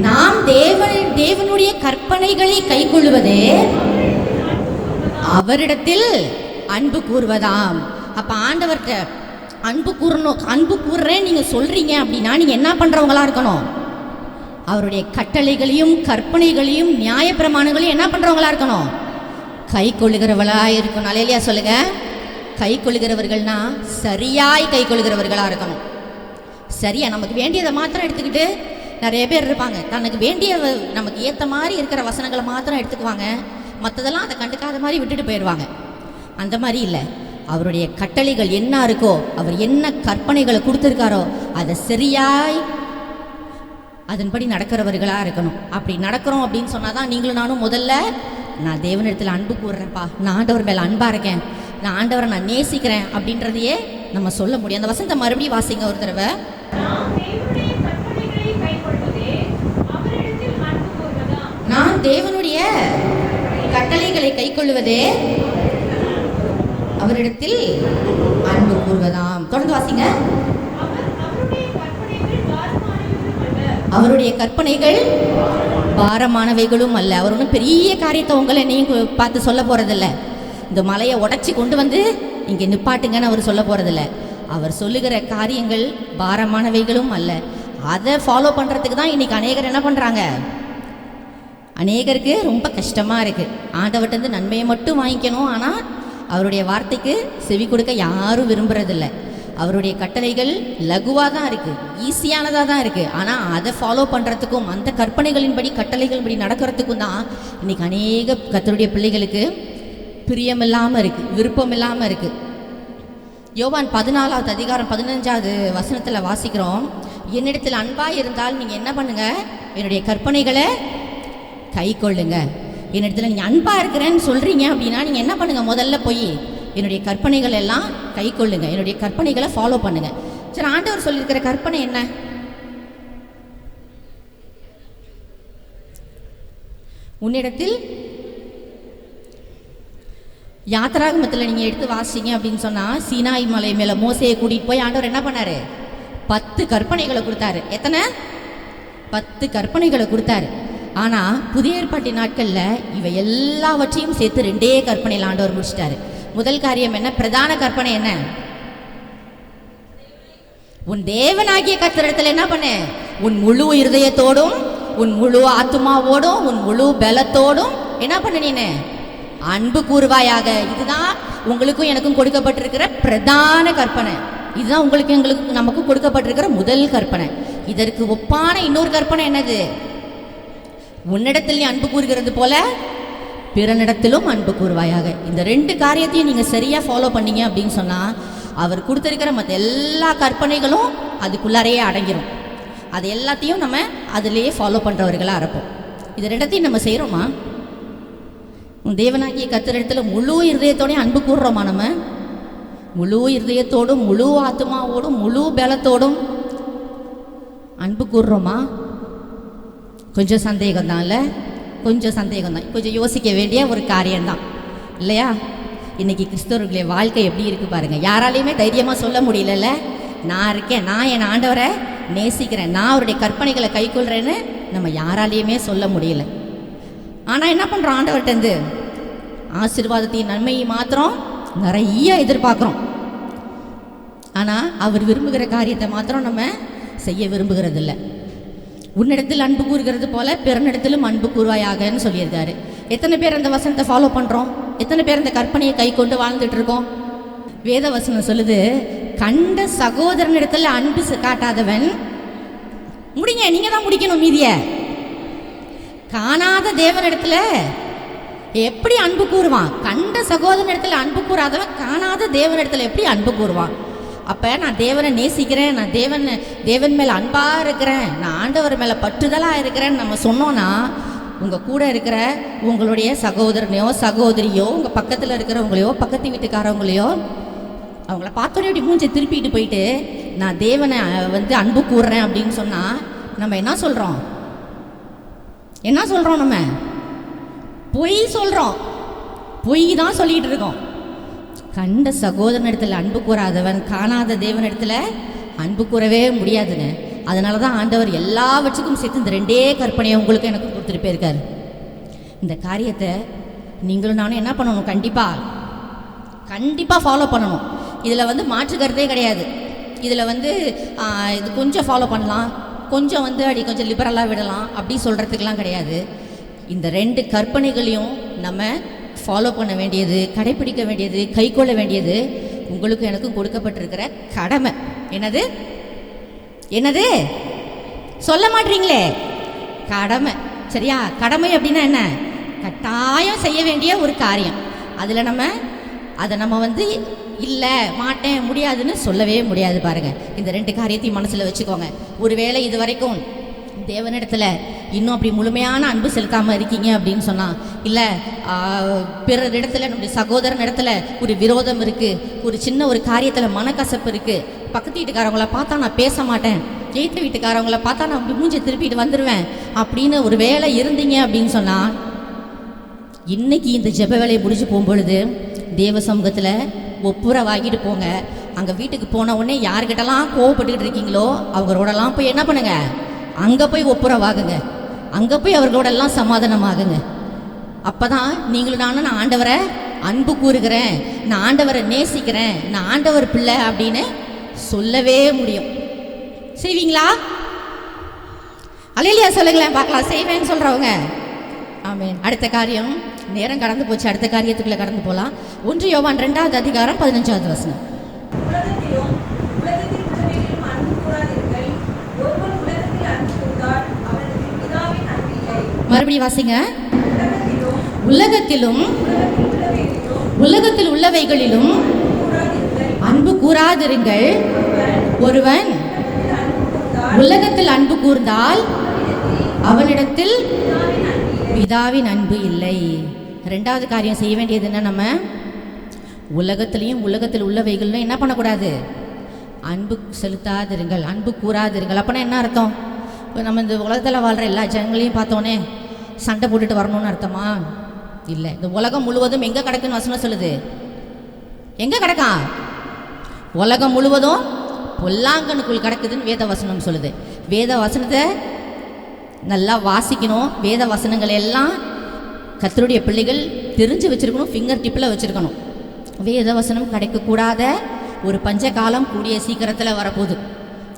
நாம் தேவனுடைய கற்பனைகளை கைக்கொள்வதே அவரிடத்தில் அன்பு கூறுவதாம். அப்ப ஆண்டவர்கிட்ட அன்பு கூறணும், அன்பு கூறுறேன் நீங்க சொல்றீங்க அப்படின்னா நீங்க என்ன பண்றவங்களா இருக்கணும்? அவருடைய கட்டளைகளையும் கற்பனைகளையும் நியாயப்பிரமாணங்களையும் என்ன பண்றவங்களா இருக்கணும்? கை கொள்ளுகிறவளா இருக்கணும். அல்லேலூயா சொல்லுங்க. கை கொள்ளுகிறவர்கள்னா சரியாய் கை கொள்ளுகிறவர்களா இருக்கணும். சரியா நமக்கு வேண்டியதை மாத்திரம் எடுத்துக்கிட்டு, நிறைய பேர் இருப்பாங்க தனக்கு வேண்டிய நமக்கு ஏற்ற மாதிரி இருக்கிற வசனங்களை மாத்திரம் எடுத்துக்குவாங்க, மற்றதெல்லாம் அதை கண்டுக்காத மாதிரி விட்டுட்டு போயிடுவாங்க. அந்த மாதிரி இல்லை. அவருடைய கட்டளைகள் என்ன இருக்கோ, அவர் என்ன கற்பனைகளை கொடுத்துருக்காரோ அதை சரியாய் அதன்படி நடக்கிறவர்களாக இருக்கணும். அப்படி நடக்கிறோம் அப்படின்னு சொன்னாதான் நீங்களும் நானும் முதல்ல நான் தேவனிடத்தில் அன்பு கூறுறேன்ப்பா, நான் ஆண்டவர் மேலே அன்பாக இருக்கேன், நான் ஆண்டவரை நான் நேசிக்கிறேன் அப்படின்றதையே நம்ம சொல்ல முடியும். அந்த வசனத்தை மறுபடியும் வாசிங்க ஒரு தடவை. நான் தேவனுடைய கட்டளைகளை கைக்கொள்வதே அவரிடத்தில் அன்பு கூறுவதாம். தொடர்ந்து வாசிங்க. அவருடைய கற்பனைகள் பாரமானவைகளும் அல்ல. அவர் ஒன்றும் பெரிய காரியத்தை உங்களை நீங்க பார்த்து சொல்ல போறதில்ல. இந்த மலையை உடைச்சி கொண்டு வந்து இங்கே நிப்பாட்டுங்கன்னு அவர் சொல்ல போறதில்ல. அவர் சொல்லுகிற காரியங்கள் பாரமானவைகளும் அல்ல. அதை ஃபாலோ பண்ணுறதுக்கு தான் இன்னைக்கு அநேகர் என்ன பண்ணுறாங்க? அநேகருக்கு ரொம்ப கஷ்டமாக இருக்குது. ஆண்டவர்கிட்ட நன்மையை மட்டும் வாங்கிக்கணும், ஆனால் அவருடைய வார்த்தைக்கு செவி கொடுக்க யாரும் விரும்புறதில்லை. அவருடைய கட்டளைகள் லகுவாக தான் இருக்குது, ஈஸியானதாக தான் இருக்குது. ஆனால் அதை ஃபாலோ பண்ணுறதுக்கும் அந்த கற்பனைகளின்படி கட்டளைகளின்படி நடக்கிறதுக்கும் தான் இன்றைக்கி அநேக கர்த்தருடைய பிள்ளைகளுக்கு பிரியமில்லாமல் இருக்குது, விருப்பம் இல்லாமல் இருக்குது. யோவான் 14வது அதிகாரம் 15வது வசனத்தில் வாசிக்கிறோம். என்னிடத்தில் அன்பாக இருந்தால் நீங்கள் என்ன பண்ணுங்கள்? என்னுடைய கற்பனைகளை கை கொள்ளுங்க. என்னிடத்தில் நீங்கள் அன்பாக இருக்கிறேன்னு சொல்கிறீங்க அப்படின்னா நீங்கள் என்ன பண்ணுங்கள்? முதல்ல போய் என்னுடைய கற்பனைகள் எல்லாம் கை கொள்ளுங்க, என்னுடைய கற்பனைகளை ஃபாலோ பண்ணுங்க. சரி, ஆண்டவர் சொல்லியிருக்கிற கற்பனை என்ன? உன்னிடத்தில் யாத்திராகமத்தில் நீங்கள் எடுத்து வாசிங்க அப்படின்னு சொன்னால், சீனாய் மலை மேலே மோசையை கூட்டிகிட்டு போய் ஆண்டவர் என்ன பண்ணார்? 10 கற்பனைகளை கொடுத்தாரு. எத்தனை? 10 கற்பனைகளை கொடுத்தாரு. ஆனால் புதிய ஏற்பாட்டின் நாட்களில் இவை எல்லாவற்றையும் சேர்த்து 2 கற்பனையில் ஆண்டவர் முடிச்சிட்டாரு. முதல் காரியம் என்ன? பிரதான கற்பனை என்ன? உன் தேவனாகிய கர்த்தரிடத்தில் என்ன பண்ண? உன் முழு இருதயத்தோடும், உன் முழு ஆத்துமாவோடும், உன் முழு பலத்தோடும் என்ன பண்ண? நீனு அன்பு கூறுவாயாக. இதுதான் உங்களுக்கும் எனக்கும் கொடுக்கப்பட்டிருக்கிற பிரதான கற்பனை. இதுதான் உங்களுக்கு எங்களுக்கு நமக்கும் கொடுக்கப்பட்டிருக்கிற முதல் கற்பனை. இதற்கு ஒப்பான இன்னொரு கற்பனை என்னது? உன்னிடத்தில் நீ அன்பு கூறுகிறது போல பிறனிடத்திலும் அன்பு கூறுவாயாக. இந்த 2 காரியத்தையும் நீங்கள் சரியாக ஃபாலோ பண்ணீங்க அப்படின்னு சொன்னால் அவர் கொடுத்துருக்கிற மற்ற எல்லா கற்பனைகளும் அதுக்குள்ளாரையே அடங்கிடும். அது எல்லாத்தையும் நம்ம அதிலேயே ஃபாலோ பண்ணுறவர்களாக இருப்போம். இது 2த்தையும் நம்ம செய்கிறோமா? உன் தேவனாகிய கர்த்தரிடத்தில் முழு இருதயத்தோடையும் அன்பு கூறுறோமா? நம்ம முழு இருதயத்தோடும், முழு ஆத்மாவோடும், முழு பலத்தோடும் அன்பு கூறுறோமா? கொஞ்சம் சந்தேகம்தான் இல்லை? கொஞ்சம் சந்தேகம்தான், கொஞ்சம் யோசிக்க வேண்டிய ஒரு காரியம்தான் இல்லையா? இன்றைக்கி கிறிஸ்தவர்களுடைய வாழ்க்கை எப்படி இருக்குது பாருங்கள். யாராலையுமே தைரியமாக சொல்ல முடியலல்ல, நான் இருக்கேன், நான் என் ஆண்டவரை நேசிக்கிறேன், நான் அவருடைய கற்பனைகளை கைக்கொள்கிறேன்னு நம்ம யாராலையுமே சொல்ல முடியல. ஆனால் என்ன பண்ணுறோம், ஆண்டவர்கிட்டருந்து ஆசீர்வாதத்தையும் நன்மையை மாத்திரம் நிறைய எதிர்பார்க்குறோம். ஆனால் அவர் விரும்புகிற காரியத்தை மாத்திரம் நம்ம செய்ய விரும்புகிறதில்ல. உன்னிடத்தில் அன்பு கூறுகிறது போல பிறனிடத்திலும் அன்பு கூறுவாயாகன்னு சொல்லியிருக்காரு. எத்தனை பேர் அந்த வசனத்தை ஃபாலோ பண்ணுறோம்? எத்தனை பேர் அந்த கற்பனையை கை கொண்டு வாழ்ந்துட்டு இருக்கோம்? வேத வசனம் சொல்லுது, கண்ட சகோதரனிடத்தில் அன்பு காட்டாதவன், முடிங்க, நீங்க தான் முடிக்கணும் மீதிய, காணாத தேவனிடத்துல எப்படி அன்பு கூறுவான்? கண்ட சகோதரனிடத்தில் அன்பு கூறாதவன் காணாத தேவனிடத்தில் எப்படி அன்பு கூறுவான்? அப்போ நான் தேவனை நேசிக்கிறேன், நான் தேவன் மேலே அன்பாக இருக்கிறேன், நான் ஆண்டவர் மேலே பற்றுதலாக இருக்கிறேன்னு நம்ம சொன்னோன்னா, உங்கள் கூட இருக்கிற உங்களுடைய சகோதரனையோ சகோதரியோ, உங்கள் பக்கத்தில் இருக்கிறவங்களையோ பக்கத்து வீட்டுக்காரவங்களையோ, அவங்கள பார்த்தோன்னே இப்படி மூஞ்சி திருப்பிட்டு போயிட்டு நான் தேவனை அன்பு கூறுறேன் அப்படின்னு சொன்னால் நம்ம என்ன சொல்கிறோம்? நம்ம பொய் சொல்கிறோம், பொய் தான் சொல்லிகிட்டு இருக்கோம். கண்ட சகோதரனிடத்தில் அன்பு கூறாதவன் காணாத தேவனிடத்தில் அன்பு கூறவே முடியாதுங்க. அதனால தான் ஆண்டவர் எல்லாவற்றுக்கும் சேர்த்து இந்த 2 கற்பனையை உங்களுக்கு எனக்கு கொடுத்துட்டு போயிருக்காரு. இந்த காரியத்தை நீங்களும் நானும் என்ன பண்ணணும்? கண்டிப்பாக ஃபாலோ பண்ணணும். இதில் மாற்று கருத்தே கிடையாது. இதில் இது கொஞ்சம் ஃபாலோ பண்ணலாம், கொஞ்சம் கொஞ்சம் லிபரலாக விடலாம் அப்படி சொல்கிறதுக்கெலாம் கிடையாது. இந்த 2 கற்பனைகளையும் நம்ம ஃபாலோ பண்ண வேண்டியது, கடைப்பிடிக்க வேண்டியது, கை கொள்ள வேண்டியது உங்களுக்கும் எனக்கும் கொடுக்கப்பட்டிருக்கிற கடமை. என்னது சொல்ல மாட்டீங்களே? கடமை. சரியா? கடமை அப்படின்னா என்ன? கட்டாயம் செய்ய வேண்டிய ஒரு காரியம். அதில் அதை நம்ம இல்லை, மாட்டேன், முடியாதுன்னு சொல்லவே முடியாது. பாருங்கள், இந்த 2 காரியத்தையும் மனசில் வச்சுக்கோங்க. ஒருவேளை இது வரைக்கும் தேவனிடத்தில் இன்னும் அப்படி முழுமையான அன்பு செலுத்தாமல் இருக்கீங்க அப்படின்னு சொன்னால், இல்லை பிறர் இடத்துல, நம்முடைய சகோதரன் இடத்துல ஒரு விரோதம் இருக்குது, ஒரு சின்ன ஒரு காரியத்தில் மனக்கசப்பு இருக்குது, பக்கத்து வீட்டுக்காரவங்கள பார்த்தா நான் பேச மாட்டேன், எய்த்த வீட்டுக்காரவங்கள பார்த்தா நான் மூஞ்சி திருப்பிட்டு வந்துடுவேன் அப்படின்னு ஒரு வேலை இருந்தீங்க அப்படின்னு சொன்னால், இன்னைக்கு இந்த ஜெப வேலையை முடிஞ்சு போகும்பொழுது தேவ சமூகத்தில் ஒப்புரவாகிட்டு போங்க. அங்கே வீட்டுக்கு போன உடனே யார்கிட்டலாம் கோவப்பட்டுக்கிட்டு இருக்கீங்களோ அவங்களோடலாம் போய் என்ன பண்ணுங்க? அங்கே போய் ஒப்புரவாகுங்க, அங்கே போய் அவர்களோடெல்லாம் சமாதானமாகுங்க. அப்போ தான் நீங்களும் நானும் நான் ஆண்டவரை அன்பு கூறுகிறேன், நான் ஆண்டவரை நேசிக்கிறேன், நான் ஆண்டவர் பிள்ளை அப்படின்னு சொல்லவே முடியும். செய்வீங்களா? அல்லேலூயா சொல்லுங்களேன் பார்க்கலாம். செய்வேன்னு சொல்கிறவங்க ஆமென். அடுத்த காரியம், நேரம் கடந்து போச்சு, அடுத்த காரியத்துக்குள்ளே கடந்து போகலாம். 1 யோவான் 2வது அதிகாரம் 15வது வசனம். மறுபடியும் வாசிங்க. உலகத்தில் உள்ளவைகளிலும் அன்பு கூறாதிருங்கள். ஒருவன் உலகத்தில் அன்பு கூர்ந்தால் அவனிடத்தில் பிதாவின் அன்பு இல்லை. 2வது காரியம் செய்ய வேண்டியது என்ன? நம்ம உலகத்தில் உள்ளவைகள்லாம் என்ன பண்ணக்கூடாது? அன்பு செலுத்தாதிருங்கள், அன்பு கூறாதிருங்கள். அப்போனா என்ன அர்த்தம்? இப்போ நம்ம இந்த உலகத்தில் வாழ்கிற எல்லா ஜனங்களையும் பார்த்தோன்னே சண்டை போட்டுட்டு வரணும்னு அர்த்தமா? இல்லை. இந்த உலகம் முழுவதும் எங்கே கிடக்குன்னு வசனம் சொல்லுது? எங்கே கிடக்கா? உலகம் முழுவதும் பொல்லாங்கனுக்குள் கிடக்குதுன்னு வேத வசனம் சொல்லுது. வேத வசனத்தை நல்லா வாசிக்கணும். வேத வசனங்கள் எல்லாம் கர்த்தருடைய பிள்ளைகள் தெரிஞ்சு வச்சுருக்கணும், ஃபிங்கர் டிப்பில் வச்சுருக்கணும். வேத வசனம் கிடைக்கக்கூடாத ஒரு பஞ்ச காலம் கூடிய சீக்கிரத்தில் வரப்போகுது.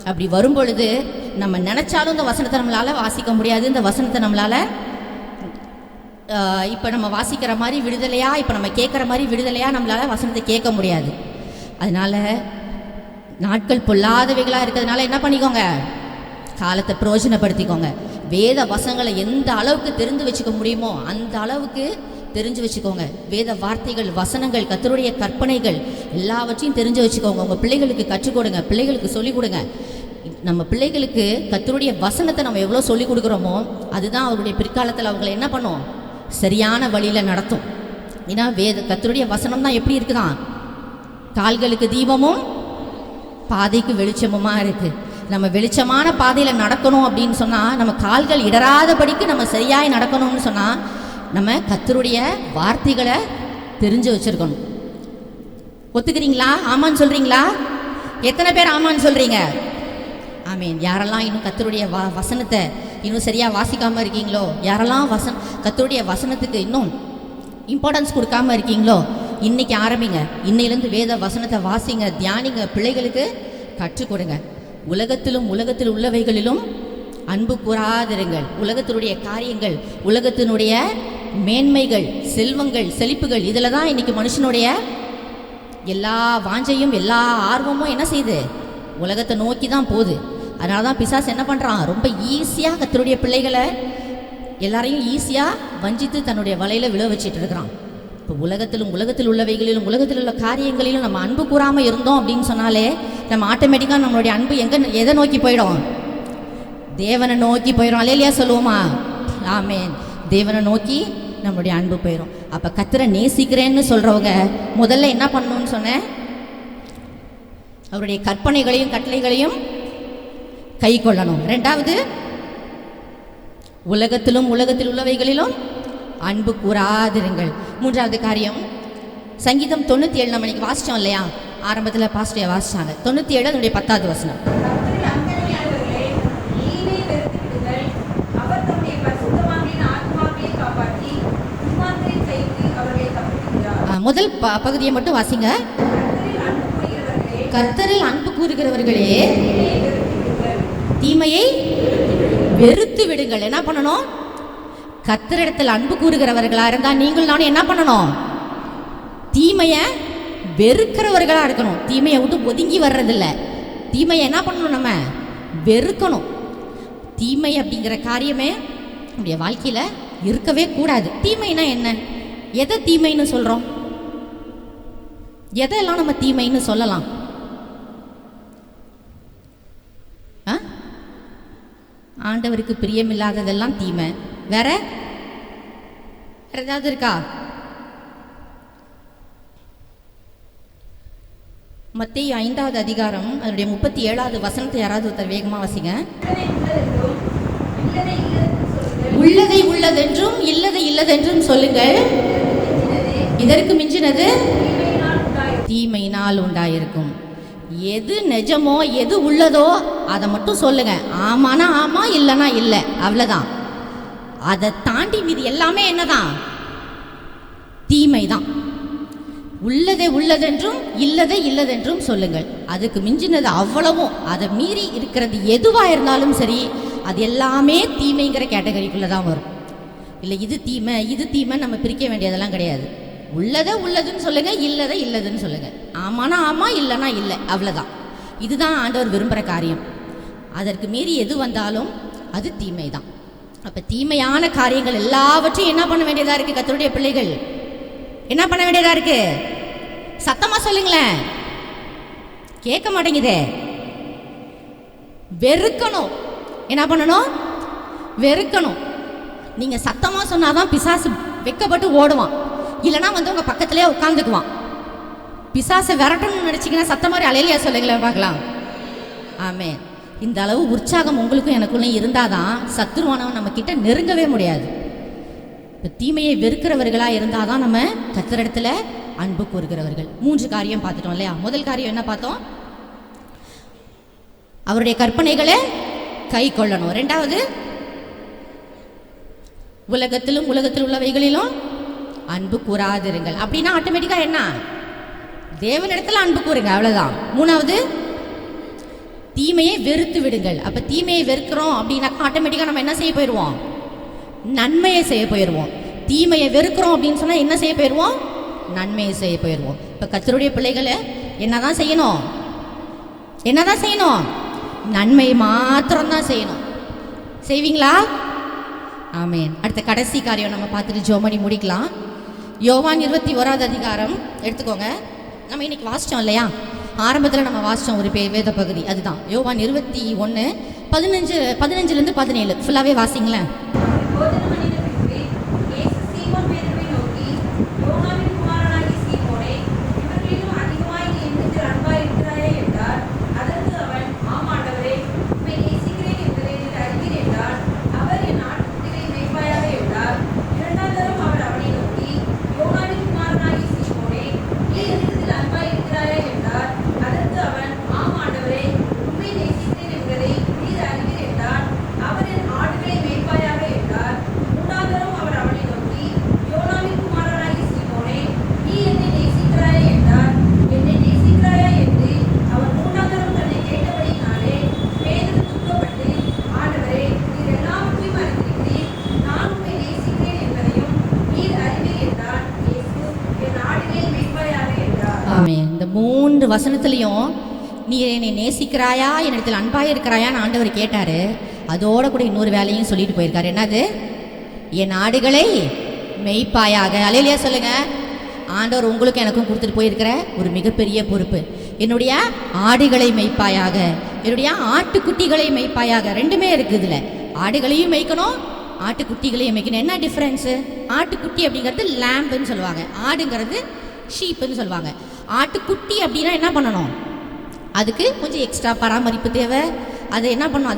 அப்படி வரும்பொழுது நம்ம நினச்சாலும் இந்த வசனத்தை நம்மளால் வாசிக்க முடியாது. இந்த வசனத்தை நம்மளால் இப்போ நம்ம வாசிக்கிற மாதிரி விடுதலையாக, இப்போ நம்ம கேட்குற மாதிரி விடுதலையாக நம்மளால் வசனத்தை கேட்க முடியாது. அதனால் நாட்கள் பொல்லாதவைகளாக இருக்கிறதுனால என்ன பண்ணிக்கோங்க? காலத்தை பிரயோஜனப்படுத்திக்கோங்க. வேத வசனங்களை எந்த அளவுக்கு தெரிந்து வச்சுக்க முடியுமோ அந்த அளவுக்கு தெரிஞ்சு வச்சுக்கோங்க. வேத வார்த்தைகள், வசனங்கள், கர்த்தருடைய கற்பனைகள் எல்லாவற்றையும் தெரிஞ்சு வச்சுக்கோங்க. உங்கள் பிள்ளைகளுக்கு கற்றுக் கொடுங்க, பிள்ளைகளுக்கு சொல்லிக் கொடுங்க. நம்ம பிள்ளைகளுக்கு கர்த்தருடைய வசனத்தை நம்ம எவ்வளோ சொல்லிக் கொடுக்குறோமோ அதுதான் அவருடைய பிற்காலத்தில் அவங்களை என்ன பண்ணும்? சரியான வழியில் நடத்தும். ஏன்னா கர்த்தருடைய வசனம் தான் எப்படி இருக்குதான்? கால்களுக்கு தீபமும் பாதைக்கு வெளிச்சமுமாக இருக்குது. நம்ம வெளிச்சமான பாதையில் நடக்கணும் அப்படின்னு சொன்னால், நம்ம கால்கள் இடராதபடிக்கு நம்ம சரியாய் நடக்கணும்னு சொன்னால், நம்ம கர்த்தருடைய வார்த்தைகளை தெரிஞ்சு வச்சுருக்கணும். ஒத்துக்கிறீங்களா? ஆமான்னு சொல்கிறீங்களா? எத்தனை பேர் ஆமான்னு சொல்கிறீங்க? ஆமீன். யாரெல்லாம் இன்னும் கர்த்தருடைய வசனத்தை இன்னும் சரியாக வாசிக்காமல் இருக்கீங்களோ, யாரெல்லாம் கர்த்தருடைய வசனத்துக்கு இன்னும் இம்பார்ட்டன்ஸ் கொடுக்காம இருக்கீங்களோ, இன்னைக்கு ஆரம்பிங்க. இன்னையிலேருந்து வேத வசனத்தை வாசிங்க, தியானிங்க, பிள்ளைகளுக்கு கற்றுக் கொடுங்க. உலகத்தில் உள்ளவைகளிலும் அன்பு கூறாதிருங்கள். உலகத்தினுடைய காரியங்கள், உலகத்தினுடைய மேன்மைகள், செல்வங்கள், செழிப்புகள், இதில் தான் இன்னைக்கு மனுஷனுடைய எல்லா வாஞ்சையும் எல்லா ஆர்வமும் என்ன செய்யுது? உலகத்தை நோக்கி தான் போகுது. அதனால தான் பிசாசு என்ன பண்ணுறான்? ரொம்ப ஈஸியாக கர்த்தருடைய பிள்ளைகளை எல்லாரையும் ஈஸியாக வஞ்சித்து தன்னுடைய வலையில் விழ வச்சிட்டு இருக்கிறான். இப்போ உலகத்தில் உள்ளவைகளிலும் உலகத்தில் உள்ள காரியங்களிலும் நம்ம அன்பு கூறாமல் இருந்தோம் அப்படின்னு சொன்னாலே, நம்ம ஆட்டோமேட்டிக்காக நம்மளுடைய அன்பு எதை நோக்கி போயிடும்? தேவனை நோக்கி போயிடும். அல்லேலூயா சொல்லுவோமா? ஆமென். தேவனை நோக்கி நம்மளுடைய அன்பு போயிடும். அப்போ கர்த்தரை நேசிக்கிறேன்னு சொல்கிறவங்க முதல்ல என்ன பண்ணணும்னு சொன்னேன்? அவருடைய கற்பனைகளையும் கட்டளைகளையும் கை கொள்ளணும். ரெண்டாவது, உலகத்தில் உள்ளவைகளிலும் அன்பு கூறாதிருங்கள். மூன்றாவது காரியம், சங்கீதம் 97 நம்ம இன்னைக்கு வாசித்தோம் இல்லையா? ஆரம்பத்தில் பாஸ்டர் வாசித்தாங்க. 97 அதனுடைய 10வது வசனம். முதல் பகுதியை மட்டும் வாசிங்க. கர்த்தரில் அன்பு கூறுகிறவர்களே தீமையை வெறுத்து விடுங்கள். என்ன பண்ணணும்? கர்த்தரிடத்தில் அன்பு கூறுகிறவர்களா இருந்தால் நீங்கள் நானும் என்ன பண்ணணும்? தீமையை வெறுக்கிறவர்களா இருக்கணும். தீமையை விட்டு ஒதுங்கி வர்றதில்ல. தீமையை என்ன பண்ணணும்? நம்ம வெறுக்கணும். தீமை அப்படிங்கிற காரியமே நம்முடைய வாழ்க்கையில் இருக்கவே கூடாது. தீமைனா என்ன? எதை தீமைன்னு சொல்கிறோம்? எதெல்லாம் நம்ம தீமைன்னு சொல்லலாம்? ஆண்டவருக்கு பிரியமில்லாததெல்லாம் தீமை. வேற ஏதாவது இருக்கா? மத்தேயு 5வது அதிகாரம் அதனுடைய 37வது வசனத்தை யாராவது ஒருத்தர் வேகமாக வாசிங்க. உள்ளதை உள்ளதென்றும் இல்லதை இல்லதென்றும் சொல்லுங்கள். இதற்கு மிஞ்சினது தீமையினால் உண்டாயிருக்கும். எது நிஜமோ எது உள்ளதோ அதை மட்டும் சொல்லுங்க. ஆமானா ஆமா, இல்லைனா இல்லை, அவ்வளோதான். அதை தாண்டி மீது எல்லாமே என்னதான்? தீமை தான். உள்ளதை உள்ளதென்றும் இல்லதை இல்லதென்றும் சொல்லுங்கள். அதுக்கு மிஞ்சினது அவ்வளவும். அதை மீறி இருக்கிறது எதுவாக இருந்தாலும் சரி, அது எல்லாமே தீமைங்கிற கேட்டகரிக்குள்ளே தான் வரும். இல்லை இது தீமை இது தீமை நம்ம பிரிக்க வேண்டியதெல்லாம் கிடையாது. உள்ளதை உள்ளதுன்னு சொல்லுங்க, இல்லதை இல்லதுன்னு சொல்லுங்க. ஆமானா ஆமா, இல்லைனா இல்லை, அவ்வளோதான். இதுதான் ஆண்டவர் விரும்புகிற காரியம். அதற்கு மீறி எது வந்தாலும் அது தீமை தான். அப்போ தீமையான காரியங்கள் எல்லாவற்றையும் என்ன பண்ண வேண்டியதாக இருக்குது? கர்த்தருடைய பிள்ளைகள் என்ன பண்ண வேண்டியதாக இருக்குது? சத்தமாக சொல்லுங்களேன், கேட்க மாட்டேங்குதே. வெறுக்கணும். என்ன பண்ணணும்? வெறுக்கணும். நீங்கள் சத்தமாக சொன்னாதான் பிசாசு வெக்கப்பட்டு ஓடுவான். இல்லைனா உங்கள் பக்கத்துலேயே உட்காந்துக்குவான். பிசாசை விரட்டணும்னு நினச்சிங்கன்னா சத்தம் மாதிரி அலையிலையா சொல்லுங்களேன் பார்க்கலாம். ஆமென். இந்த அளவு உற்சாகம் உங்களுக்கும் எனக்குள்ளும் இருந்தால் தான் சத்துருவானவன் நம்ம கிட்ட நெருங்கவே முடியாது. இப்போ தீமையை வெறுக்கிறவர்களாக இருந்தால் தான் நம்ம கர்த்தரிடத்தில் அன்பு கூறுகிறவர்கள். 3 காரியம் பார்த்துட்டோம் இல்லையா? முதல் காரியம் என்ன பார்த்தோம்? அவருடைய கற்பனைகளை கை கொள்ளணும். ரெண்டாவது, உலகத்தில் உள்ளவைகளிலும் அன்பு கூறாதிருங்கள். அப்படின்னா ஆட்டோமேட்டிக்காக என்ன? தேவனிடத்தில் அன்பு கூறுங்க, அவ்வளோதான். மூணாவது, தீமையை வெறுத்து விடுங்கள். அப்போ தீமையை வெறுக்கிறோம் அப்படின்னாக்கா ஆட்டோமேட்டிக்காக நம்ம என்ன செய்ய போயிடுவோம்? நன்மையை செய்ய போயிடுவோம். தீமையை வெறுக்கிறோம் அப்படின்னு சொன்னால் என்ன செய்ய போயிடுவோம்? நன்மையை செய்ய போயிடுவோம். இப்போ கர்த்தருடைய பிள்ளைகளை என்னதான் செய்யணும்? என்னதான் செய்யணும்? நன்மையை மாத்திரம்தான் செய்யணும். செய்வீங்களா? ஆமென். அடுத்த கடைசி காரியம் நம்ம பார்த்துட்டு ஜோமணி முடிக்கலாம். யோவான் 21வது அதிகாரம் எடுத்துக்கோங்க. நம்ம இன்னைக்கு வாசித்தோம் இல்லையா? ஆரம்பத்தில் நம்ம வாசித்தோம் ஒரு வேத பகுதி, அதுதான் யோவான் 21 15 17 ஃபுல்லாகவே வாசிங்களேன். வசனத்துலையும் நீ என்னை நேசிக்கிறாயா, என்னிடத்தில் அன்பாக இருக்கிறாயான்னு ஆண்டவர் கேட்டார். அதோட கூட இன்னொரு வேலையும் சொல்லிட்டு போயிருக்காரு. என்னது? என் ஆடுகளை மெய்ப்பாயாக. அல்லேலூயா சொல்லுங்க. ஆண்டவர் உங்களுக்கு எனக்கும் கொடுத்துட்டு போயிருக்கிற ஒரு மிகப்பெரிய பொறுப்பு. என்னுடைய ஆடுகளை மெய்ப்பாயாக, என்னுடைய ஆட்டுக்குட்டிகளை மெய்ப்பாயாக. ரெண்டுமே இருக்குது இதில். ஆடுகளையும் மேய்க்கணும், ஆட்டுக்குட்டிகளையும் மேய்க்கணும். என்ன டிஃப்ரென்ஸு? ஆட்டுக்குட்டி அப்படிங்கிறது லேம்புன்னு சொல்லுவாங்க, ஆடுங்கிறது ஷீப்புன்னு சொல்லுவாங்க. ஆட்டுக்குட்டி அப்படின்னா என்ன பண்ணணும்? அதுக்கு கொஞ்சம் எக்ஸ்ட்ரா பராமரிப்பு தேவை. அது என்ன பண்ணணும்?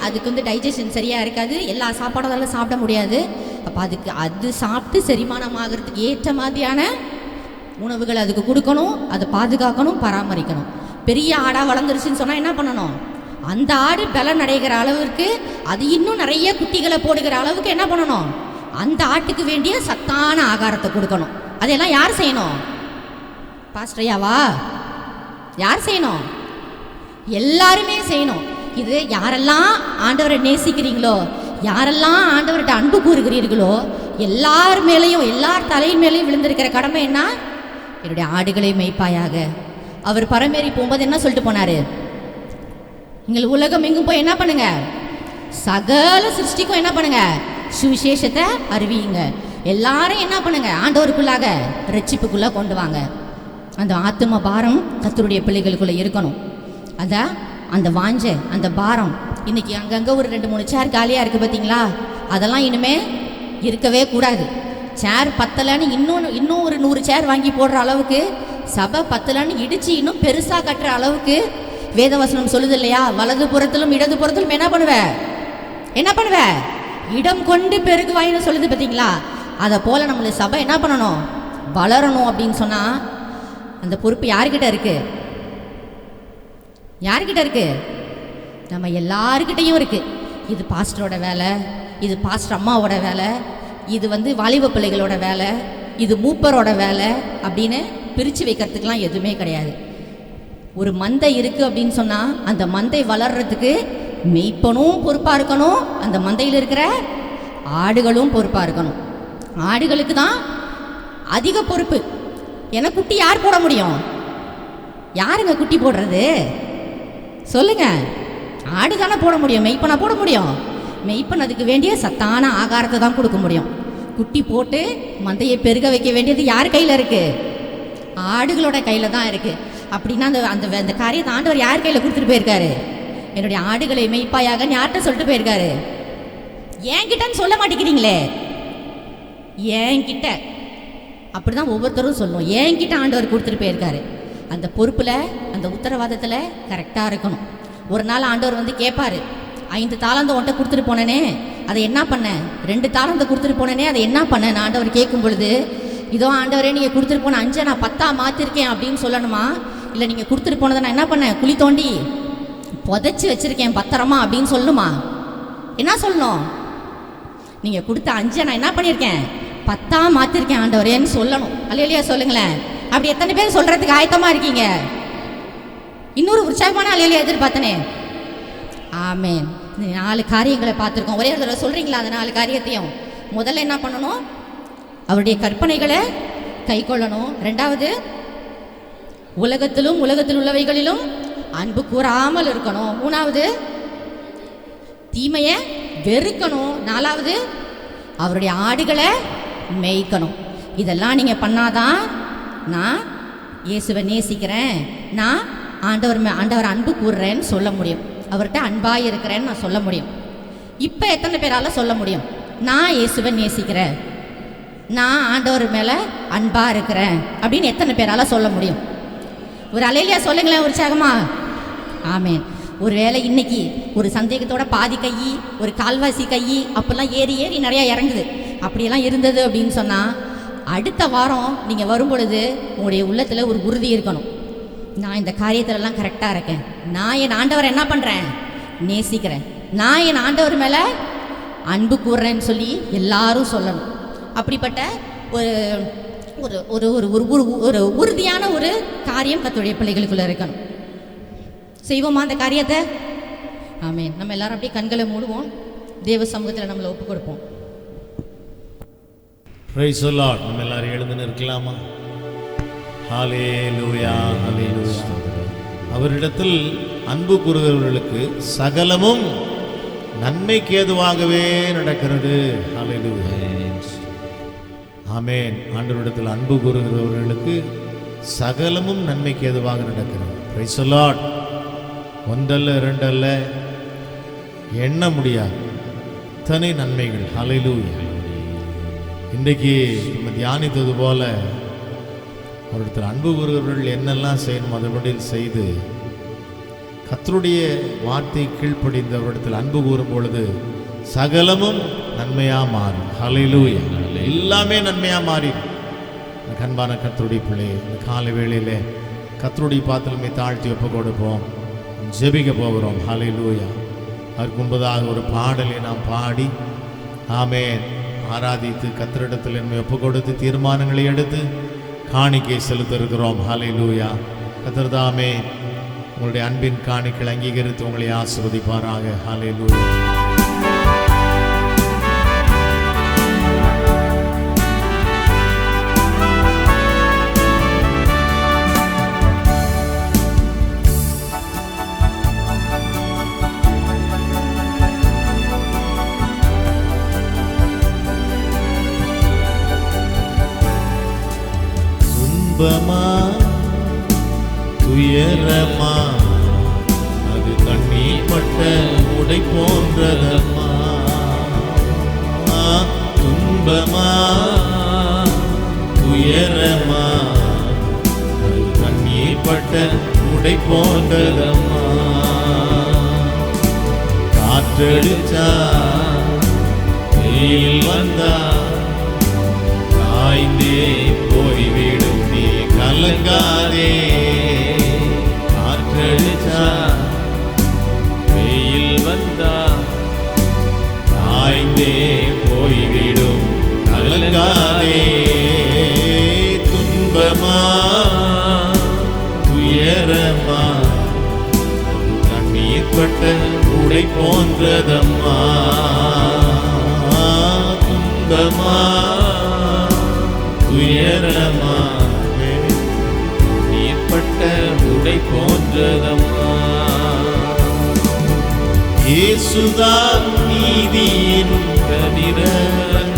அதுக்கு வந்து டைஜஷன் சரியாக இருக்காது, எல்லா சாப்பாடும் அதெல்லாம் சாப்பிட முடியாது. அப்போ அது சாப்பிட்டு செரிமானம் ஆகிறதுக்கு ஏற்ற மாதிரியான உணவுகள் அதுக்கு கொடுக்கணும், அதை பாதுகாக்கணும், பராமரிக்கணும். பெரிய ஆடாக வளர்ந்துருச்சுன்னு சொன்னால் என்ன பண்ணணும்? அந்த ஆடு பலன் அடைகிற அளவுக்கு, அது இன்னும் நிறைய குட்டிகளை போடுகிற அளவுக்கு என்ன பண்ணணும்? அந்த ஆட்டுக்கு வேண்டிய சத்தான ஆகாரத்தை கொடுக்கணும். அதெல்லாம் யார் செய்யணும்? பாஸ்டரையாவா? யார் செய்யணும்? எல்லாருமே செய்யணும். இது யாரெல்லாம் ஆண்டவரை நேசிக்கிறீங்களோ, யாரெல்லாம் ஆண்டவர்கிட்ட அன்பு கூறுகிறீர்களோ, எல்லார் மேலேயும், எல்லார் தலையின் மேலேயும் விழுந்திருக்கிற கடமை என்ன? என்னுடைய ஆடுகளை மேய்ப்பாயாக. அவர் பரமேறி போகும்போது என்ன சொல்லிட்டு போனாரு? நீங்கள் உலகம் எங்கும் போய் என்ன பண்ணுங்க? சகல சிருஷ்டிக்கும் என்ன பண்ணுங்க? சுவிசேஷத்தை அறிவியுங்க. எல்லாரும் என்ன பண்ணுங்க? ஆண்டவருக்குள்ளாக ரட்சிப்புக்குள்ள கொண்டு வாங்க. அந்த ஆத்தும பாரம் கர்த்தருடைய பிள்ளைகளுக்குள்ள இருக்கணும். அதான் அந்த வாஞ்ச, அந்த பாரம். இன்னைக்கு அங்கங்கே ஒரு 2-3 சேர் காலியாக இருக்குது பார்த்தீங்களா? அதெல்லாம் இனிமே இருக்கவே கூடாது. சேர் பத்தலைன்னு இன்னும் ஒரு 100 சேர் வாங்கி போடுற அளவுக்கு, சபை பத்தலைன்னு இடித்து இன்னும் பெருசாக கட்டுற அளவுக்கு வேதவசனம் சொல்லுது இல்லையா? வலது புறத்திலும் இடது புறத்திலும் என்ன பண்ணுவ? இடம் கொண்டு பெருகுவாயின்னு சொல்லுது பார்த்தீங்களா? அதை போல் நம்மளை சபை என்ன பண்ணணும்? வளரணும். அப்படின்னு சொன்னால் அந்த பொறுப்பு யாருக்கிட்ட இருக்கு? நம்ம எல்லாருக்கிட்டையும் இருக்கு. இது பாஸ்டரோட வேலை, இது பாஸ்டர் அம்மாவோட வேலை, இது வந்து வாலிப பிள்ளைகளோட வேலை, இது மூப்பரோட வேலை அப்படின்னு பிரித்து வைக்கிறதுக்கெலாம் எதுவுமே கிடையாது. ஒரு மந்தை இருக்குது அப்படின்னு சொன்னால் அந்த மந்தை வளர்கிறதுக்கு மெய்ப்பனும் பொறுப்பாக இருக்கணும், அந்த மந்தையில் இருக்கிற ஆடுகளும் பொறுப்பாக இருக்கணும். ஆடுகளுக்கு தான் அதிக பொறுப்பு. ஏன்னா குட்டி யார் போட முடியும்? யாருங்க குட்டி போடுறது? சொல்லுங்க. ஆடு தானே போட முடியும், மெய்ப்பனா போட முடியும்? மெய்ப்பன் அதுக்கு வேண்டிய சத்தான ஆகாரத்தை தான் கொடுக்க முடியும். குட்டி போட்டு மந்தையை பெருக வைக்க வேண்டியது யார் கையில் இருக்கு? ஆடுகளோட கையில் தான் இருக்கு. அப்படின்னா அந்த காரியத்தை ஆண்டவர் யார் கையில் கொடுத்துட்டு போயிருக்காரு? என்னுடைய ஆடுகளை மெய்ப்பாயாக யார்கிட்ட சொல்லிட்டு போயிருக்காரு? என்கிட்டன்னு சொல்ல மாட்டேங்கிறீங்களே. என்கிட்ட அப்படிதான் ஒவ்வொருத்தரும் சொல்லணும். என்கிட்ட ஆண்டவர் கொடுத்துட்டு போயிருக்காரு. அந்த பொறுப்பில், அந்த உத்தரவாதத்தில் கரெக்டாக இருக்கணும். ஒரு நாள் ஆண்டவர் வந்து கேட்பாரு, 5 தாளந்தை உன்ட்ட கொடுத்துட்டு போனேனே, அதை என்ன பண்ண? 2 தாளந்தை கொடுத்துட்டு போனேனே, அதை என்ன பண்ண? ஆண்டவர் கேட்கும் பொழுது, இதோ ஆண்டவரே நீங்கள் கொடுத்துட்டு போன 5 நான் 10 மாற்றிருக்கேன் அப்படின்னு சொல்லணுமா? இல்லை நீங்கள் கொடுத்துட்டு போனதை நான் என்ன பண்ணேன்? குழி தோண்டி புதைச்சி வச்சுருக்கேன் பத்திரமா அப்படின்னு சொல்லணுமா? என்ன சொல்லணும்? நீங்கள் கொடுத்த 5 நான் என்ன பண்ணியிருக்கேன்? 10 மாற்றிருக்கேன் ஆண்டவரேன்னு சொல்லணும். அல்லேலூயா சொல்லுங்களேன். அப்படி எத்தனை பேர் சொல்கிறதுக்கு ஆயத்தமாக இருக்கீங்க? இன்னொரு உற்சாகமான அல்லேலூயா எதிர்பார்த்தனே. ஆமேன். இந்த 4 காரியங்களை பார்த்துருக்கோம். ஒரே ஒரு தடவை சொல்கிறீங்களா அந்த 4 காரியத்தையும்? முதல்ல என்ன பண்ணணும்? அவருடைய கற்பனைகளை கை கொள்ளணும். 2வது, உலகத்தில் உள்ளவைகளிலும் அன்பு கூறாமல் இருக்கணும். 3வது, தீமையை வெறுக்கணும். 4வது, அவருடைய ஆடுகளை மேய்க்கணும். இதெல்லாம் நீங்கள் பண்ணாதான் நான் இயேசுவை நேசிக்கிறேன், நான் ஆண்டவர் அன்பு கூறுறேன்னு சொல்ல முடியும். அவர்கிட்ட அன்பாக இருக்கிறேன்னு நான் சொல்ல முடியும். இப்போ எத்தனை பேரால் சொல்ல முடியும்? நான் இயேசுவை நேசிக்கிறேன், நான் ஆண்டவர் மேலே அன்பாக இருக்கிறேன் அப்படின்னு எத்தனை பேரால் சொல்ல முடியும்? ஒரு அலையிலையா சொல்லுங்களேன் உற்சாகமா. ஆமேன். ஒருவேளை இன்னைக்கு ஒரு சந்தேகத்தோட பாதி கை, ஒரு கால்வாசி கை அப்போல்லாம் ஏறி நிறையா இறங்குது. அப்படியெல்லாம் இருந்தது அப்படின்னு சொன்னால், அடுத்த வாரம் நீங்கள் வரும்பொழுது உங்களுடைய உள்ளத்தில் ஒரு உறுதி இருக்கணும். நான் இந்த காரியத்திலலாம் கரெக்டாக இருக்கேன், நான் என் ஆண்டவரை என்ன பண்ணுறேன்? நேசிக்கிறேன், நான் என் ஆண்டவர் மேலே அன்பு கூறுறேன்னு சொல்லி எல்லாரும் சொல்லணும். அப்படிப்பட்ட ஒரு ஒரு ஒரு ஒரு உறுதியான ஒரு காரியம் கர்த்தருடைய பிள்ளைகளுக்குள்ளே இருக்கணும். செய்வோமா அந்த காரியத்தை? ஆமேன். நம்ம எல்லாரும் அப்படியே கண்களை மூடுவோம், தேவ சமூகத்தில் நம்மளை ஒப்பு கொடுப்போம். Praise the Lord. நம்ம எல்லாரும் எழுந்து நிற்கலாமா? ஹல்லேலூயா, ஹல்லேலூயா. அவரிடத்தில் அன்பு கூறுகிறவர்களுக்கு சகலமும் நன்மைக்கு ஏதுவாகவே நடக்கிறது. ஹல்லேலூயா, ஆமென். ஆண்டவரிடத்தில் அன்பு கூறுகிறவர்களுக்கு சகலமும் நன்மைக்கு ஏதுவாக நடக்கிறது. Praise the Lord. ஒன்றல்ல இரண்டல்ல, எண்ண முடியாது இத்தனை நன்மைகள். ஹல்லேலூயா. இன்றைக்கு நம்ம தியானித்தது போல அவரிடத்தில் அன்பு கூறுகிறவர்கள் என்னெல்லாம் செய்யணும் அதன்படி செய்து கர்த்தருடைய வார்த்தை கீழ்ப்படிந்து அவரிடத்தில் அன்பு கூறும் பொழுது சகலமும் நன்மையா மாறும். ஹல்லேலூயா. எல்லாமே நன்மையா மாறி. அன்பான கர்த்தருடைய பிள்ளை, இந்த காலை வேளையிலே கர்த்தருடைய பாத்திரமே தாழ்த்தி ஒப்பு கொடுப்போம். ஜெபிக்க போகிறோம். ஹல்லேலூயா. அதற்கு முன்பதாக ஒரு பாடலை நாம் பாடி ஆமென் ஆராதித்து கர்த்தரிடத்தில் என்னை ஒப்பு கொடுத்து தீர்மானங்களை எடுத்து காணிக்கை செலுத்த இருக்கிறோம். ஹல்லேலூயா. கர்த்தர் தாமே உங்களுடைய அன்பின் காணிக்கைகளை அங்கீகரித்து உங்களை ஆசீர்வதிப்பாராக. ஹல்லேலூயா. துன்பமா துயரமா அது கண்ணீர் பட்ட உடை போன்றதம்மா. துன்பமா துயரமா அது கண்ணீர் பட்ட உடை போன்றதம்மா. காற்றடிச்சா வெயில் வந்தா காய்ந்தே போய்விடும், நீ கலங்காதே. காற்றடிச்சா வெயில் வந்தா காய்ந்தே போய்விடும், கலங்காதே. துன்பமா துயரமா கண்ணீர் பட்ட உடை போன்றதம்மா. துன்பமா துயரமா நீர்பட்ட உடை போன்றதம்மா. இயேசுதான் நீதியின் கதிரவன்,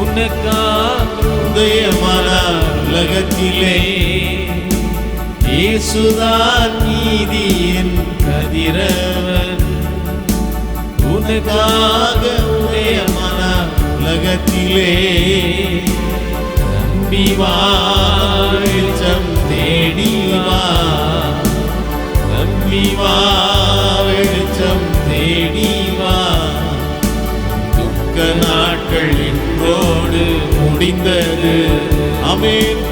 உனக்காக உதயமானார் உலகத்திலே. இயேசுதான் நீதியின் கதிரவன், உனக்காக உதயமானார் உலகத்திலே. நம்பி வா, வெளிச்சம் தேடி வா. நம்பி வா, வெளிச்சம் தேடி வா. துக்க நாட்கள் இன்றோடு முடிந்தது. ஆமென்.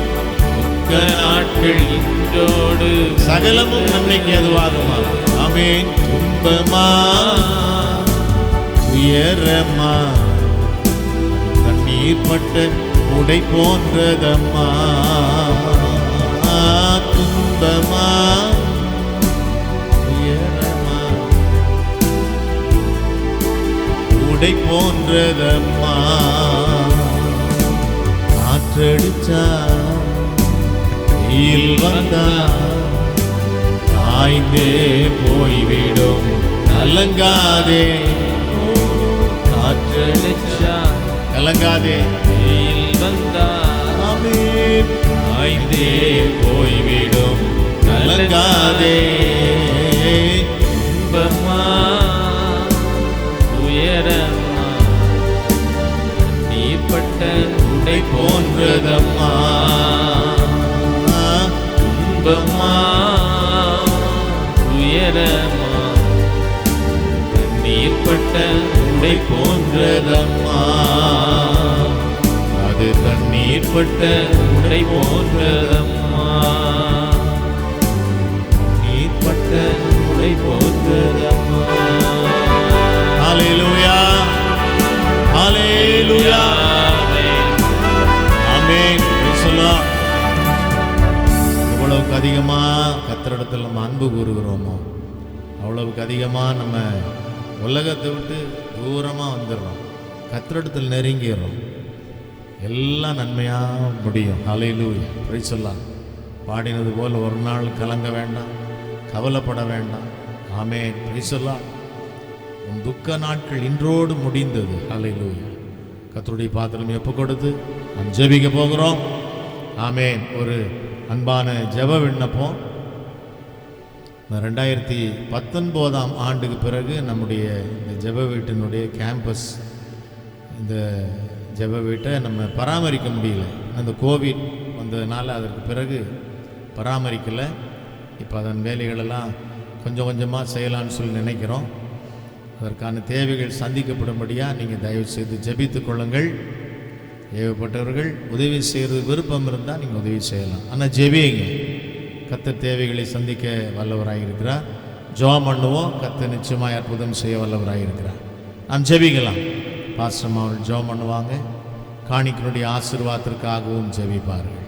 துக்க நாட்கள் இன்றோடு சகலமும் நன்மைக்கு ஏதுவாகுமா. ஆமென். துன்பமா துயரமா கண்ணீர் பட்ட உடை போன்றதம்மா. துன்பமா துயரமா உடை போன்றதம்மா. காற்றடிச்சா வெயில் வந்தா காய்ந்தே போய்விடும், கலங்காதே. காற்றடிச்சா கலங்காதே, வெயில் வந்தா காய்ந்தே போய்விடும், கலங்காதே. துன்பமா துயரமா நீர்பட்ட உடை போன்றதம்மா. துன்பமா துயரமா நீர்பட்ட உடை போன்றதம்மா. அது தண்ணீர் பட்ட உடை போன்றதம்மா. நீர் பட்ட உடை போன்றதம்மா. ஹல்லேலூயா, ஹல்லேலூயா. ஆமென். எவ்வளவுக்கு அதிகமா கர்த்தரிடத்தில் நம்ம அன்பு கூறுகிறோமோ அவ்வளவுக்கு அதிகமா நம்ம உலகத்தை விட்டு தூரமா வந்துடுறோம், கர்த்தரிடத்தில் நெருங்கிடுறோம். எல்லாம் நன்மையாக முடியும். ஹல்லேலூயா, பிரைஸ் தி லார்ட். பாடினது போல் ஒரு நாள் கலங்க வேண்டாம், கவலைப்பட வேண்டாம். ஆமென், பிரைஸ் தி லார்ட். உன் துக்க நாட்கள் இன்றோடு முடிந்தது. ஹல்லேலூயா. கர்த்தருடைய பாத்திரம் ஒப்பு கொடுத்து நாம் ஜெபிக்க போகிறோம். ஆமென். ஒரு அன்பான ஜெப விண்ணப்பம். 2019 ஆண்டுக்கு பிறகு நம்முடைய இந்த ஜெப வீட்டினுடைய கேம்பஸ், இந்த ஜெப வீட்டை நம்ம பராமரிக்க முடியல. அந்த கோவிட் வந்ததுனால அதற்கு பிறகு பராமரிக்கலை. இப்போ அதன் வேலைகளெல்லாம் கொஞ்சம் கொஞ்சமாக செய்யலான்னு சொல்லி நினைக்கிறோம். அதற்கான தேவைகள் சந்திக்கப்படும்படியாக நீங்கள் தயவு செய்து ஜெபித்து கொள்ளுங்கள். ஏவப்பட்டவர்கள் உதவி செய்கிறது விருப்பம் இருந்தால் நீங்கள் உதவி செய்யலாம். ஆனால் ஜெபியுங்க. கர்த்தர் தேவைகளை சந்திக்க வல்லவராக இருக்கிறார். ஜெபம் பண்ணுவோம். கர்த்தர் நிச்சயமாக அற்புதம் செய்ய வல்லவராக இருக்கிறார். நாம் ஜெபிக்கலாம். பாஸ்டர் அவர்கள் ஜெபம் பண்ணுவாங்க. காணிக்கனுடைய ஆசீர்வாதத்திற்காகவும் ஜெபிப்பார்கள்.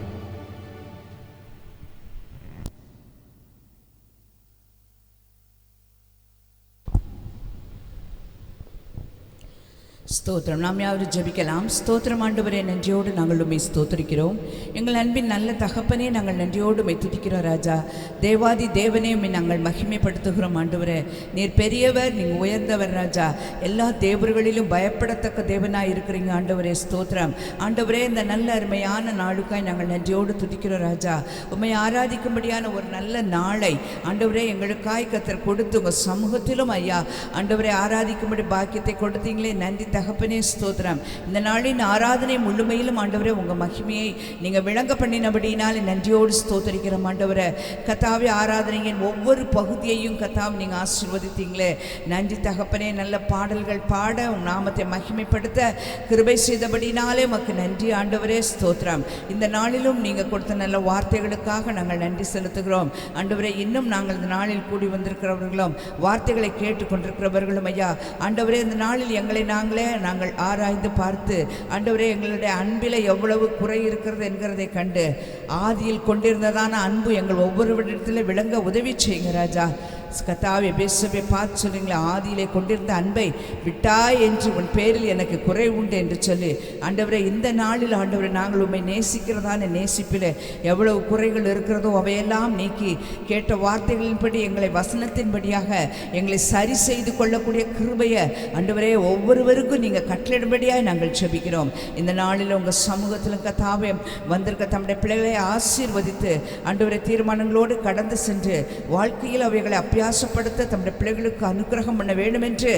ஸ்தோத்திரம். நாம் யாரும் ஜெபிக்கலாம். ஸ்தோத்திரம் ஆண்டவரே, நன்றியோடு நாங்கள் உம்மை ஸ்தோத்திரிக்கிறோம். எங்கள் அன்பின் நல்ல தகப்பனே, நாங்கள் நன்றியோடு உம்மை துதிக்கிறோம் ராஜா. தேவாதி தேவனே, உம்மை நாங்கள் மகிமைப்படுத்துகிறோம் ஆண்டவரே. நீர் பெரியவர், நீங்கள் உயர்ந்தவர் ராஜா. எல்லா தேவர்களிலும் பயப்படத்தக்க தேவனாய் இருக்கிறீங்க ஆண்டவரே. ஸ்தோத்திரம் ஆண்டவரே. இந்த நல்ல அருமையான நாளுக்காய் நாங்கள் நன்றியோடு துதிக்கிறோம் ராஜா. உம்மை ஆராதிக்கும்படியான ஒரு நல்ல நாளை ஆண்டவரே எங்களுக்காய் கர்த்தர் கொடுத்து உங்கள் சமூகத்திலும் ஐயா ஆண்டவரே ஆராதிக்கும்படி பாக்கியத்தை கொடுத்தீங்களே, நன்றி தகப்பனே. ஸ்தோத்திரம். இந்த நாளின் ஆராதனை முழுமையிலும் ஆண்டவரே உங்கள் மகிமையை நீங்கள் விளங்க பண்ணினபடினாலே நன்றியோடு ஸ்தோத்தரிக்கிறோம் ஆண்டவரே. கர்த்தாவே, ஆராதனையின் ஒவ்வொரு பகுதியையும் கர்த்தாவே நீங்கள் ஆசீர்வதித்தீங்களே, நன்றி தகப்பனே. நல்ல பாடல்கள் பாட உன் நாமத்தை மகிமைப்படுத்த கிருபை செய்தபடினாலே உமக்கு நன்றி ஆண்டவரே. ஸ்தோத்திரம். இந்த நாளிலும் நீங்கள் கொடுத்த நல்ல வார்த்தைகளுக்காக நாங்கள் நன்றி செலுத்துகிறோம் ஆண்டவரே. இன்னும் நாங்கள் இந்த நாளில் கூடி வந்திருக்கிறவர்களும் வார்த்தைகளை கேட்டுக்கொண்டிருக்கிறவர்களும் ஐயா ஆண்டவரே, இந்த நாளில் எங்களை நாங்கள் ஆராய்ந்து பார்த்து ஆண்டவரே எங்களுடைய அன்பில் எவ்வளவு குறை இருக்கிறது என்கிறதை கண்டு ஆதியில் கொண்டிருந்ததான அன்பு எங்கள் ஒவ்வொருவரிடத்தில் விளங்க உதவி செய்யுங்க ராஜா. கர்த்தாவே, பேசவே பார்த்து சொல்லுங்களேன், ஆதியிலே கொண்டிருந்த அன்பை விட்டாய் என்று உன் பேரில் எனக்கு குறை உண்டு என்று சொல்லி ஆண்டவரே, இந்த நாளில் ஆண்டவரே நாங்கள் உண்மை நேசிக்கிறதான நேசிப்பில் எவ்வளவு குறைகள் இருக்கிறதோ அவையெல்லாம் நீக்கி கேட்ட வார்த்தைகளின்படி எங்களை வசனத்தின்படியாக எங்களை சரி செய்து கொள்ளக்கூடிய கிருபையை ஆண்டவரே ஒவ்வொருவருக்கும் நீங்கள் கட்டளிடும்படியாக நாங்கள் ஜெபிக்கிறோம். இந்த நாளில் உங்கள் சமூகத்திலும் கர்த்தாவே வந்திருக்க தம்முடைய பிள்ளைகளை ஆசீர்வதித்து ஆண்டவரே தீர்மானங்களோடு கடந்து சென்று வாழ்க்கையில் அவைகளை அபியாசப்படுத்த தம்முடைய பிள்ளைகளுக்கு அனுக்கிரகம் பண்ண வேண்டும் என்று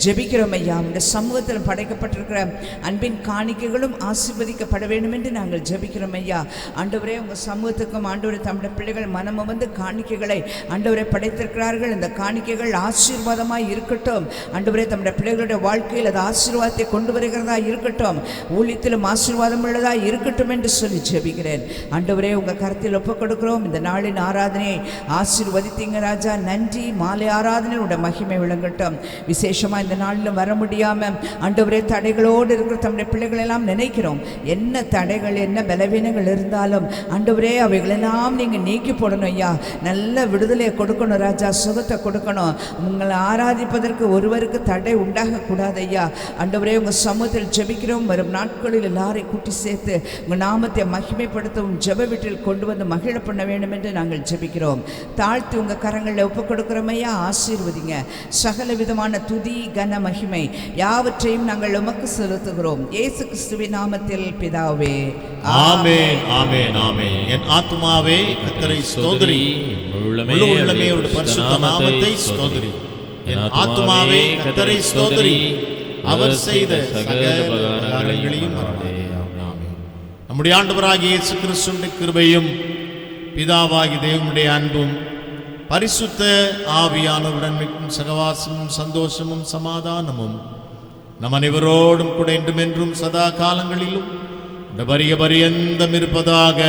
ஜெபிக்கிறோம் ஐயா. இந்த சமூகத்தில் படைக்கப்பட்டிருக்கிற அன்பின் காணிக்கைகளும் ஆசீர்வதிக்கப்பட வேண்டும் என்று நாங்கள் ஜெபிக்கிறோம் ஐயா. ஆண்டவரே, உங்கள் சமூகத்துக்கும் ஆண்டவரே தம்முடைய பிள்ளைகள் மனம வந்து காணிக்கைகளை ஆண்டவரை படைத்திருக்கிறார்கள். இந்த காணிக்கைகள் ஆசீர்வாதமாய் இருக்கட்டும் ஆண்டவரே. தம்முடைய பிள்ளைகளுடைய வாழ்க்கையில் அது ஆசீர்வாதத்தை கொண்டு வருகிறதா இருக்கட்டும், ஊழியத்திலும் ஆசீர்வாதம் உள்ளதா இருக்கட்டும் என்று சொல்லி ஜெபிக்கிறேன் ஆண்டவரே. உங்கள் கருத்தில் ஒப்புக் கொடுக்கிறோம். இந்த நாளின் ஆராதனையை ஆசீர்வதித்தீங்க ராஜா. நன்றி. மாலை ஆராதனையோட மகிமை விளங்கட்டும். விசேஷமா இந்த நாளில் வர முடியாம ஆண்டவரே தடைகளோடு இருக்கிற தம்முடைய பிள்ளைகள் எல்லாம் நினைக்கிறோம். என்ன தடைகள் என்ன பலவீனங்கள் இருந்தாலும் ஆண்டவரே அவைகளெல்லாம் நீங்க நீக்கி போடணும் ஐயா. நல்ல விடுதலையை கொடுக்கணும் ராஜா, சுகத்தை கொடுக்கணும். உங்களை ஆராதிப்பதற்கு ஒருவருக்கு தடை உண்டாக கூடாது ஐயா. ஆண்டவரே, உங்க சமூகத்தில் ஜெபிக்கிறோம். வரும் நாட்களில் எல்லாரையும் கூட்டி சேர்த்து உங்க நாமத்தை மகிமைப்படுத்தவும் ஜெப வீட்டில் கொண்டு வந்து மகிழ பண்ண வேண்டும் என்று நாங்கள் ஜெபிக்கிறோம். தாழ்த்தி உங்க கரங்களில் ஒப்புக் கொடுக்கிறோம் ஐயா. ஆசீர்வதிங்க. சகல விதமான துதி கன மகிமை யாவற்றையும் நாங்கள் உமக்கு செலுத்துகிறோம் இயேசு கிறிஸ்துவின் நாமத்தில் பிதாவே. ஆமென், ஆமென், ஆமென். என் ஆத்துமாவே கர்த்தரை ஸ்தோத்திரி, முழு உள்ளமே அவருடைய பரிசுத்த நாமத்தை ஸ்தோத்திரி. என் ஆத்துமாவே கர்த்தரை ஸ்தோத்திரி, அவர் செய்த சகல உபகாரங்களையும் மறவாதே. ஆமென். நம்முடைய ஆண்டவராகிய இயேசு கிறிஸ்துவின் கிருபையும் பிதாவாகிய தேவனுடைய அன்பும் பரிசுத்த ஆவியானவருடன் மிக்கும் சகவாசமும் சந்தோஷமும் சமாதானமும் நம் அனைவரோடும் கூட என்றும் சதா காலங்களிலும் பரியந்தம் இருப்பதாக.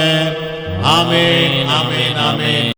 ஆமென், ஆமென், ஆமென்.